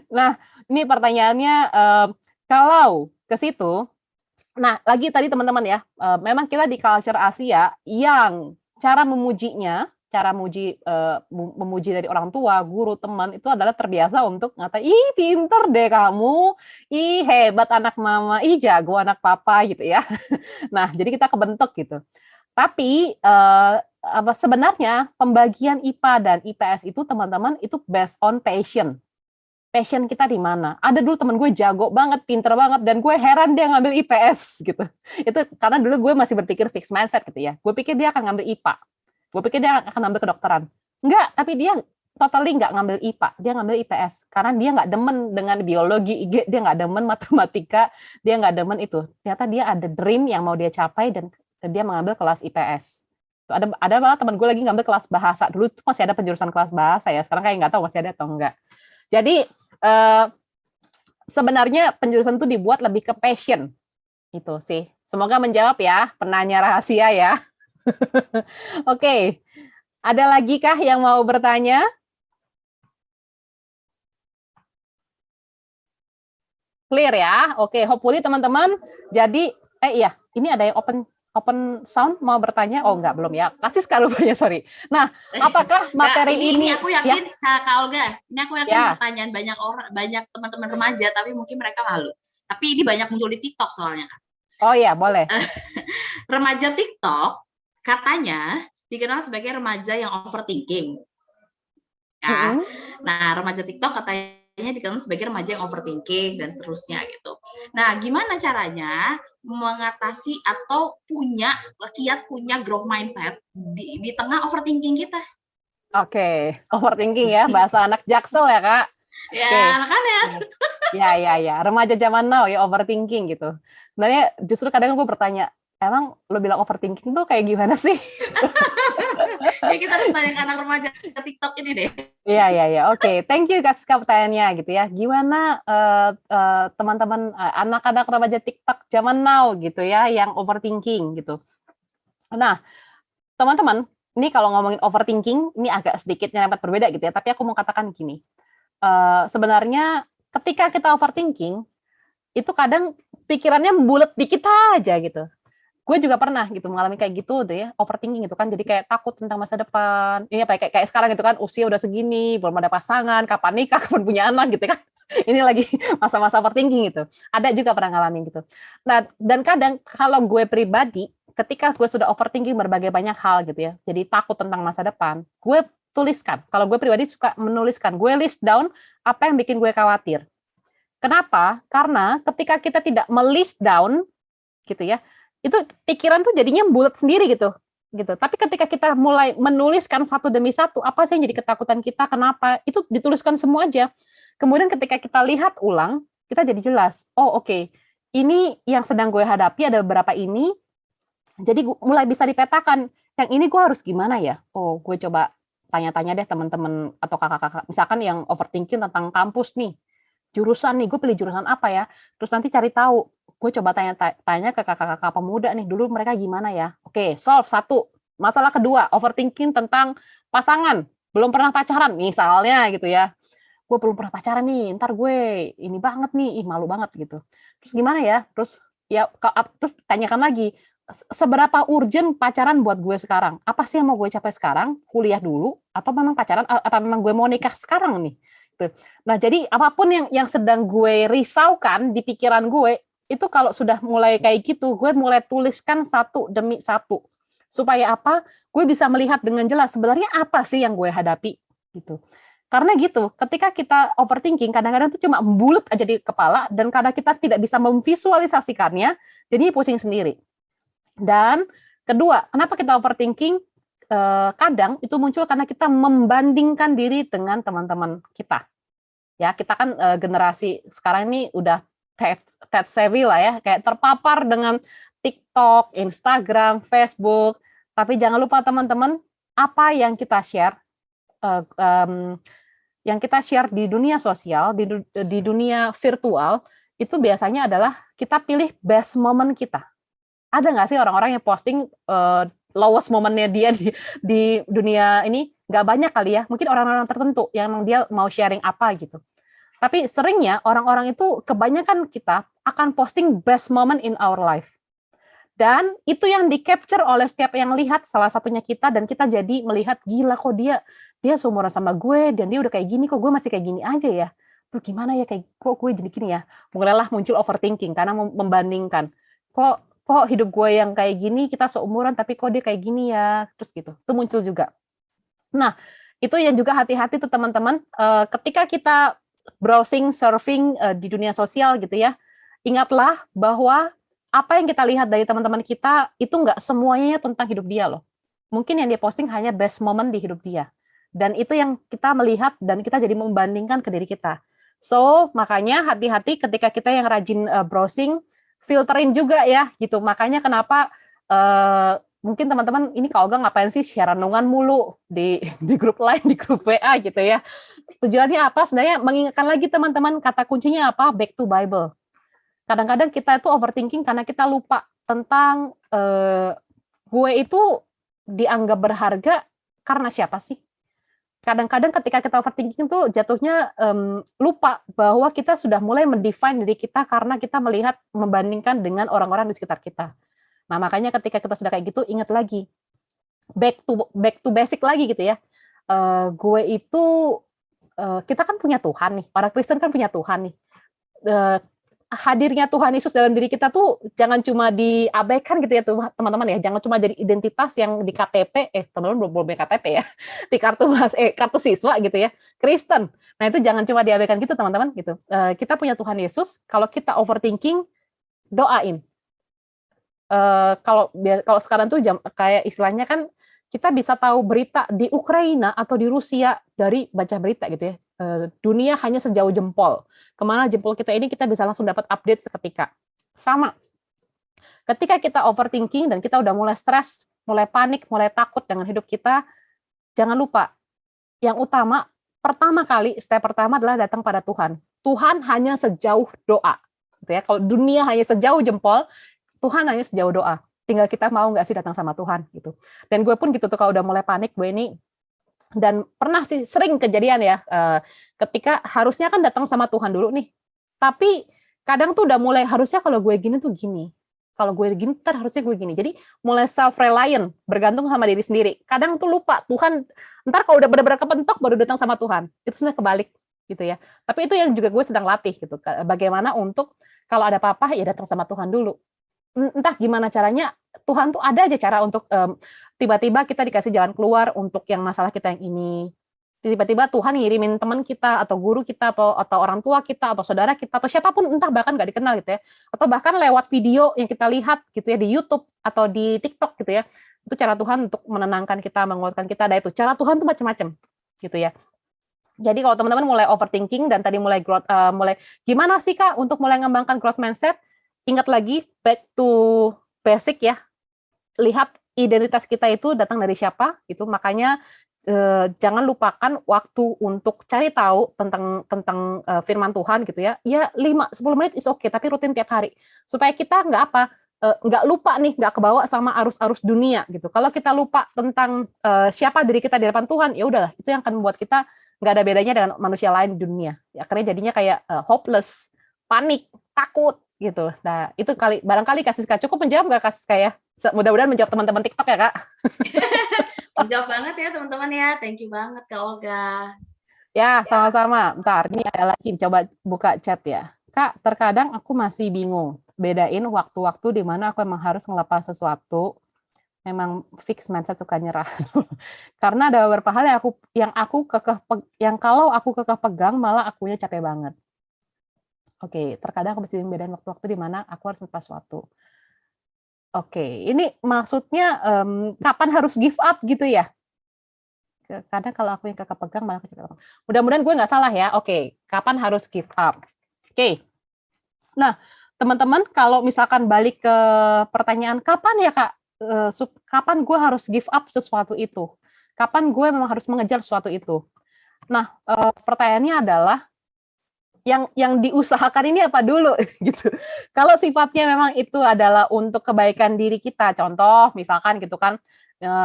Nah, ini pertanyaannya, kalau ke situ, nah lagi tadi teman-teman ya, memang kita di culture Asia yang cara memujinya, cara memuji dari orang tua, guru, teman itu adalah terbiasa untuk ngatain, ih pinter deh kamu, ih hebat anak mama, ih jago anak papa gitu ya. Nah jadi kita kebentuk gitu. Tapi sebenarnya pembagian IPA dan IPS itu teman-teman itu based on passion kita di mana. Ada dulu temen gue jago banget, pinter banget, dan gue heran dia ngambil IPS gitu. Itu karena dulu gue masih berpikir fixed mindset gitu ya. Gue pikir dia akan ngambil IPA. Gue pikir dia akan ngambil kedokteran. Enggak, tapi dia totally nggak ngambil IPA. Dia ngambil IPS. Karena dia nggak demen dengan biologi, dia nggak demen matematika, dia nggak demen itu. Ternyata dia ada dream yang mau dia capai dan dia mengambil kelas IPS. Ada malah teman gue lagi ngambil kelas bahasa. Dulu tuh masih ada penjurusan kelas bahasa ya. Sekarang kayak nggak tahu masih ada atau enggak. Jadi sebenarnya penjurusan itu dibuat lebih ke passion, itu sih. Semoga menjawab ya, penanya rahasia ya. Oke, ada lagi kah yang mau bertanya? Clear ya? Oke, hopefully teman-teman. Jadi, iya, ini ada yang open sound mau bertanya? Oh enggak, belum ya. Kasih sekarang rupanya, sorry. Nah, apakah materi ini aku yakin ya? Kak Olga, ini aku yakin ya. pertanyaan banyak teman-teman remaja, tapi mungkin mereka malu. Tapi ini banyak muncul di TikTok soalnya. Oh iya, boleh. Remaja TikTok katanya dikenal sebagai remaja yang overthinking. Ya. Nah, remaja TikTok katanya dikenal sebagai remaja yang overthinking dan seterusnya gitu. Nah, gimana caranya mengatasi atau punya growth mindset di tengah overthinking kita? Oke, overthinking ya, bahasa anak Jaksel ya Kak. Ya, makanya. Ya, remaja zaman now ya overthinking gitu. Sebenarnya justru kadang gue bertanya, emang lo bilang overthinking tuh kayak gimana sih? Ya kita harus tanya ke anak remaja TikTok ini deh. Iya. Oke. Thank you Kak pertanyaannya gitu ya. Gimana teman-teman anak-anak remaja TikTok zaman now gitu ya yang overthinking gitu. Nah, teman-teman, ini kalau ngomongin overthinking ini agak sedikit nyerempet berbeda gitu ya, tapi aku mau katakan gini. Sebenarnya ketika kita overthinking itu kadang pikirannya bulet dikit aja gitu. Gue juga pernah gitu mengalami kayak gitu tuh ya, overthinking gitu kan, jadi kayak takut tentang masa depan. Ini kayak sekarang gitu kan, usia udah segini, belum ada pasangan, kapan nikah, kapan punya anak gitu kan. Ini lagi masa-masa overthinking gitu. Ada juga pernah ngalamin gitu. Nah, dan kadang kalau gue pribadi, ketika gue sudah overthinking berbagai banyak hal gitu ya, jadi takut tentang masa depan, gue tuliskan. Kalau gue pribadi suka menuliskan, gue list down apa yang bikin gue khawatir. Kenapa? Karena ketika kita tidak melist down gitu ya, itu pikiran tuh jadinya bulat sendiri gitu. Tapi ketika kita mulai menuliskan satu demi satu, apa sih yang jadi ketakutan kita, kenapa, itu dituliskan semua aja. Kemudian ketika kita lihat ulang, kita jadi jelas, oh oke, ini yang sedang gue hadapi ada beberapa ini, jadi mulai bisa dipetakan, yang ini gue harus gimana ya? Oh, gue coba tanya-tanya deh teman-teman atau kakak-kakak, misalkan yang overthinking tentang kampus nih, jurusan nih, gue pilih jurusan apa ya? Terus nanti cari tahu, gue coba tanya ke kakak-kakak pemuda nih, dulu mereka gimana ya? Oke, solve satu. Masalah kedua, overthinking tentang pasangan, belum pernah pacaran misalnya gitu ya. Gue belum pernah pacaran nih, ntar gue ini banget nih, ih malu banget gitu. Terus gimana ya? Terus tanyakan lagi, seberapa urgent pacaran buat gue sekarang? Apa sih yang mau gue capai sekarang? Kuliah dulu atau memang pacaran atau memang gue mau nikah sekarang nih? Nah, jadi apapun yang sedang gue risaukan di pikiran gue, itu kalau sudah mulai kayak gitu, gue mulai tuliskan satu demi satu. Supaya apa? Gue bisa melihat dengan jelas sebenarnya apa sih yang gue hadapi gitu. Karena gitu, ketika kita overthinking, kadang-kadang itu cuma bulat aja di kepala, dan karena kita tidak bisa memvisualisasikannya, jadi pusing sendiri. Dan kedua, kenapa kita overthinking? kadang itu muncul karena kita membandingkan diri dengan teman-teman kita. Ya, kita kan generasi sekarang ini udah tech savvy lah ya, kayak terpapar dengan TikTok, Instagram, Facebook. Tapi jangan lupa teman-teman, apa yang kita share di dunia sosial, di dunia virtual, itu biasanya adalah kita pilih best moment kita. Ada nggak sih orang-orang yang posting lowest momennya dia di dunia ini? Nggak banyak kali ya, mungkin orang-orang tertentu yang memang dia mau sharing apa gitu. Tapi seringnya orang-orang itu, kebanyakan kita akan posting best moment in our life. Dan itu yang di-capture oleh setiap yang lihat, salah satunya kita, dan kita jadi melihat, gila kok dia seumuran sama gue, dan dia udah kayak gini, kok gue masih kayak gini aja ya. Duh gimana ya, kayak kok gue jadi gini ya. Mulailah muncul overthinking, karena membandingkan. Kok hidup gue yang kayak gini, kita seumuran, tapi kok dia kayak gini ya, terus gitu. Itu muncul juga. Nah, itu yang juga hati-hati tuh teman-teman, ketika kita browsing, surfing di dunia sosial gitu ya, ingatlah bahwa apa yang kita lihat dari teman-teman kita itu nggak semuanya tentang hidup dia loh. Mungkin yang dia posting hanya best moment di hidup dia. Dan itu yang kita melihat dan kita jadi membandingkan ke diri kita. So, makanya hati-hati ketika kita yang rajin browsing, filterin juga ya gitu. Makanya kenapa mungkin teman-teman ini Kak Olga ngapain sih share renungan mulu di grup lain, di grup WA gitu ya. Tujuannya apa? Sebenarnya mengingatkan lagi teman-teman, kata kuncinya apa? Back to Bible. Kadang-kadang kita itu overthinking karena kita lupa tentang gue itu dianggap berharga karena siapa sih? Kadang-kadang ketika kita overthinking tuh jatuhnya lupa bahwa kita sudah mulai mendefine diri kita karena kita melihat, membandingkan dengan orang-orang di sekitar kita. Nah, makanya ketika kita sudah kayak gitu, ingat lagi, back to basic lagi gitu ya. Gue itu, kita kan punya Tuhan nih, para Kristen kan punya Tuhan nih. Hadirnya Tuhan Yesus dalam diri kita tuh jangan cuma diabaikan gitu ya teman-teman ya, jangan cuma jadi identitas yang di KTP, teman-teman belum punya KTP ya, di kartu siswa gitu ya, Kristen. Nah itu jangan cuma diabaikan gitu teman-teman gitu. Kita punya Tuhan Yesus, kalau kita overthinking, doain. Kalau sekarang tuh kayak istilahnya kan kita bisa tahu berita di Ukraina atau di Rusia dari baca berita gitu ya. Dunia hanya sejauh jempol. Kemana jempol kita ini kita bisa langsung dapat update seketika. Sama. Ketika kita overthinking dan kita udah mulai stres, mulai panik, mulai takut dengan hidup kita, jangan lupa yang utama, step pertama adalah datang pada Tuhan. Tuhan hanya sejauh doa. Gitu ya. Kalau dunia hanya sejauh jempol, Tuhan hanya sejauh doa. Tinggal kita mau nggak sih datang sama Tuhan gitu. Dan gue pun gitu tuh kalau udah mulai panik, gue ini, dan pernah sih sering kejadian ya, ketika harusnya kan datang sama Tuhan dulu nih. Tapi kadang tuh udah mulai harusnya kalau gue gini tuh gini. Kalau gue gini, ntar harusnya gue gini. Jadi mulai self-reliant, bergantung sama diri sendiri. Kadang tuh lupa, Tuhan, ntar kalau udah benar-benar kepentok baru datang sama Tuhan. Itu sebenarnya kebalik gitu ya. Tapi itu yang juga gue sedang latih gitu. Bagaimana untuk kalau ada apa-apa ya datang sama Tuhan dulu. Entah gimana caranya, Tuhan tuh ada aja cara untuk tiba-tiba kita dikasih jalan keluar untuk yang masalah kita yang ini. Tiba-tiba Tuhan ngirimin teman kita atau guru kita atau orang tua kita atau saudara kita atau siapapun, entah bahkan nggak dikenal gitu ya. Atau bahkan lewat video yang kita lihat gitu ya di YouTube atau di TikTok gitu ya. Itu cara Tuhan untuk menenangkan kita, menguatkan kita. Ada itu. Cara Tuhan tuh macam-macam gitu ya. Jadi kalau teman-teman mulai overthinking dan tadi mulai gimana sih Kak untuk mulai mengembangkan growth mindset? Ingat lagi back to basic ya. Lihat identitas kita itu datang dari siapa gitu. Makanya jangan lupakan waktu untuk cari tahu tentang firman Tuhan gitu ya. Ya 5-10 menit is okay, tapi rutin tiap hari. Supaya kita nggak lupa nih, nggak kebawa sama arus-arus dunia gitu. Kalau kita lupa tentang siapa diri kita di depan Tuhan, ya udahlah, itu yang akan membuat kita nggak ada bedanya dengan manusia lain di dunia. Ya, akhirnya jadinya kayak hopeless, panik, takut gitu. Nah, itu barangkali Kak Siska cukup menjawab nggak Kak Siska ya? Mudah-mudahan menjawab teman-teman TikTok ya Kak. Menjawab banget ya teman-teman ya. Thank you banget Kak Olga. Ya, sama-sama. Bentar, ini ada lagi. Coba buka chat ya. Kak, terkadang aku masih bingung bedain waktu-waktu di mana aku emang harus ngelepas sesuatu, memang fix mindset suka nyerah. Karena ada beberapa hal yang kalau aku kekeh pegang malah akunya capek banget. Oke, terkadang aku masih bedain waktu-waktu di mana aku harus ngelepas sesuatu. Oke, ini maksudnya kapan harus give up gitu ya? Kadang kalau aku yang Kakak pegang malah kecil. Mudah-mudahan gue nggak salah ya. Oke, kapan harus give up? Oke. Nah, teman-teman kalau misalkan balik ke pertanyaan kapan ya Kak, kapan gue harus give up sesuatu itu? Kapan gue memang harus mengejar sesuatu itu? Nah, pertanyaannya adalah yang diusahakan ini apa dulu gitu. Kalau sifatnya memang itu adalah untuk kebaikan diri kita, contoh misalkan gitu kan,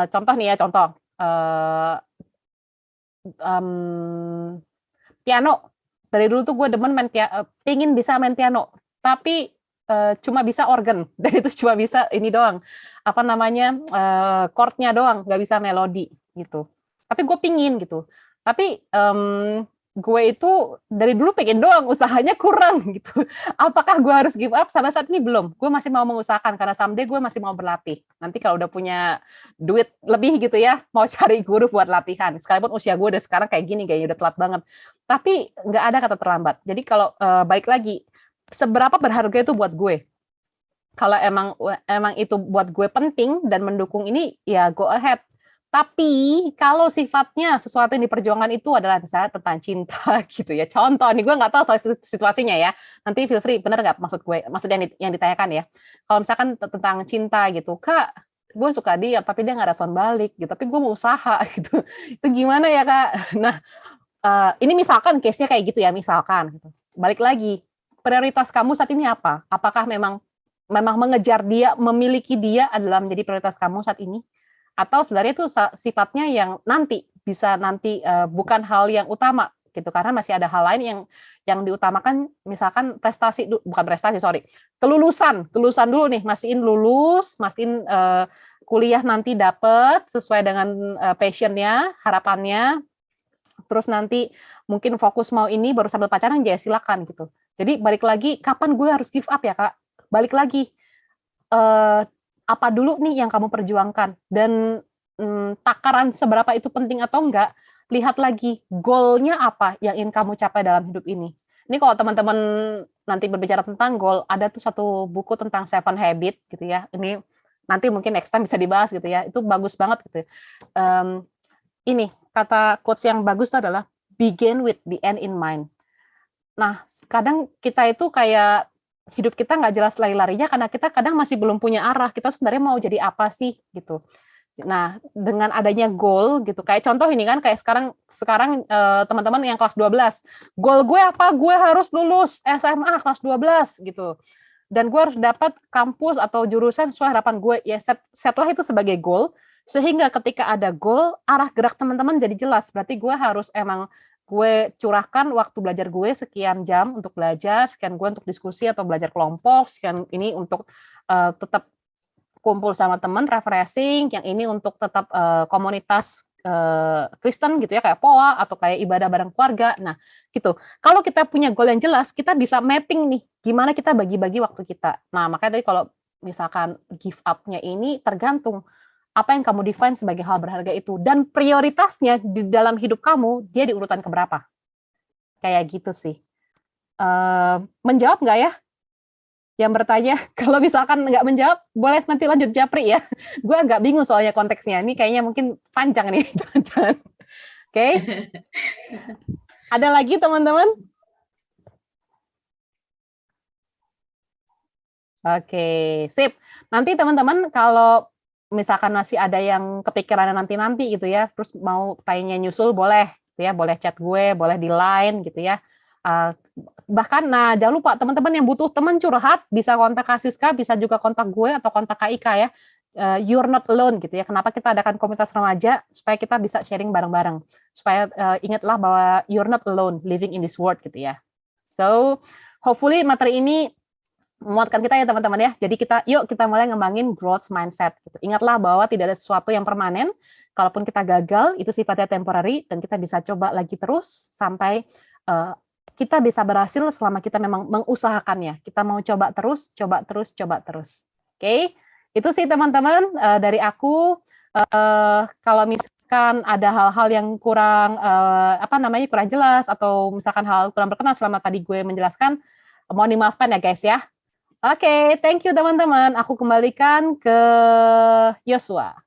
contoh nih ya, contoh, mmm, piano. Dari dulu tuh gue demen pengen bisa main piano, tapi, cuma bisa organ dan itu cuma bisa ini doang, apa namanya, chord-nya doang, nggak bisa melodi gitu. Tapi gue pingin gitu. Tapi, gue itu dari dulu pengen doang, usahanya kurang gitu. Apakah gue harus give up? Sampai saat ini belum, gue masih mau mengusahakan karena someday gue masih mau berlatih. Nanti kalau udah punya duit lebih gitu ya, mau cari guru buat latihan. Sekalipun usia gue udah sekarang kayak gini, kayaknya udah telat banget. Tapi nggak ada kata terlambat. Jadi kalau, balik lagi, seberapa berharga itu buat gue? Kalau emang itu buat gue penting dan mendukung ini, ya go ahead. Tapi kalau sifatnya sesuatu yang diperjuangkan itu adalah misalnya tentang cinta gitu ya, contoh nih, gue nggak tahu soal situasinya ya, nanti feel free, bener nggak maksud gue, maksud yang ditanyakan ya. Kalau misalkan tentang cinta gitu, "Kak, gue suka dia, tapi dia nggak respon balik gitu, tapi gue mau usaha," gitu. Itu gimana ya, Kak? Nah, ini misalkan case-nya kayak gitu ya, misalkan gitu. Balik lagi, prioritas kamu saat ini apa? Apakah memang memang mengejar dia, memiliki dia adalah menjadi prioritas kamu saat ini? Atau sebenarnya itu sifatnya yang nanti, bisa nanti, bukan hal yang utama gitu, karena masih ada hal lain yang diutamakan misalkan bukan prestasi, sorry, kelulusan dulu nih, mastiin lulus, mastiin, kuliah nanti dapet sesuai dengan, passion-nya, harapannya, terus nanti mungkin fokus mau ini baru sambil pacaran ya silakan gitu. Jadi balik lagi kapan gue harus give up ya, Kak? Balik lagi, eee, apa dulu nih yang kamu perjuangkan dan, takaran seberapa itu penting atau enggak, lihat lagi goal-nya apa yang ingin kamu capai dalam hidup ini. Ini kalau teman-teman nanti berbicara tentang goal, ada tuh satu buku tentang Seven Habit gitu ya, ini nanti mungkin next time bisa dibahas gitu ya, itu bagus banget gitu, ini, kata quotes yang bagus itu adalah, "Begin with the end in mind." Nah, kadang kita itu kayak, hidup kita nggak jelas lari-larinya karena kita kadang masih belum punya arah, kita sebenarnya mau jadi apa sih, gitu. Nah, dengan adanya goal gitu, kayak contoh ini kan, kayak sekarang sekarang, teman-teman yang kelas 12, goal gue apa? Gue harus lulus SMA kelas 12 gitu, dan gue harus dapat kampus atau jurusan sesuai harapan gue, ya set-lah itu sebagai goal, sehingga ketika ada goal, arah gerak teman-teman jadi jelas. Berarti gue harus emang gue curahkan waktu belajar gue sekian jam untuk belajar, sekian gue untuk diskusi atau belajar kelompok, sekian ini untuk, tetap kumpul sama teman, refreshing, yang ini untuk tetap, komunitas, Kristen gitu ya, kayak POA atau kayak ibadah bareng keluarga. Nah, gitu. Kalau kita punya goal yang jelas, kita bisa mapping nih, gimana kita bagi-bagi waktu kita. Nah, makanya tadi kalau misalkan give up-nya ini tergantung apa yang kamu define sebagai hal berharga itu, dan prioritasnya di dalam hidup kamu, dia di urutan keberapa, kayak gitu sih. Menjawab nggak ya? Yang bertanya, kalau misalkan nggak menjawab, boleh nanti lanjut japri ya. Gue agak bingung soalnya konteksnya, ini kayaknya mungkin panjang nih, jangan-jangan. Oke, ada lagi teman-teman? Oke, sip. Nanti teman-teman kalau misalkan masih ada yang kepikiran nanti-nanti gitu ya, terus mau tanya nyusul boleh, gitu ya, boleh chat gue, boleh di line gitu ya. Bahkan, nah jangan lupa teman-teman yang butuh teman curhat bisa kontak Kak Siska, bisa juga kontak gue atau kontak Kak Ika ya. You're not alone gitu ya. Kenapa kita adakan komunitas remaja supaya kita bisa sharing bareng-bareng. Supaya ingatlah bahwa you're not alone living in this world gitu ya. So, hopefully materi ini menguatkan kita ya teman-teman ya. Jadi yuk kita mulai ngembangin growth mindset gitu. Ingatlah bahwa tidak ada sesuatu yang permanen. Kalaupun kita gagal itu sifatnya temporary dan kita bisa coba lagi terus sampai kita bisa berhasil selama kita memang mengusahakannya. Kita mau coba terus, coba terus, coba terus. Oke, itu sih teman-teman dari aku. Kalau misalkan ada hal-hal yang kurang kurang jelas atau misalkan hal kurang berkenan selama tadi gue menjelaskan, mohon dimaafkan ya guys ya. Oke, thank you teman-teman. Aku kembalikan ke Yosua.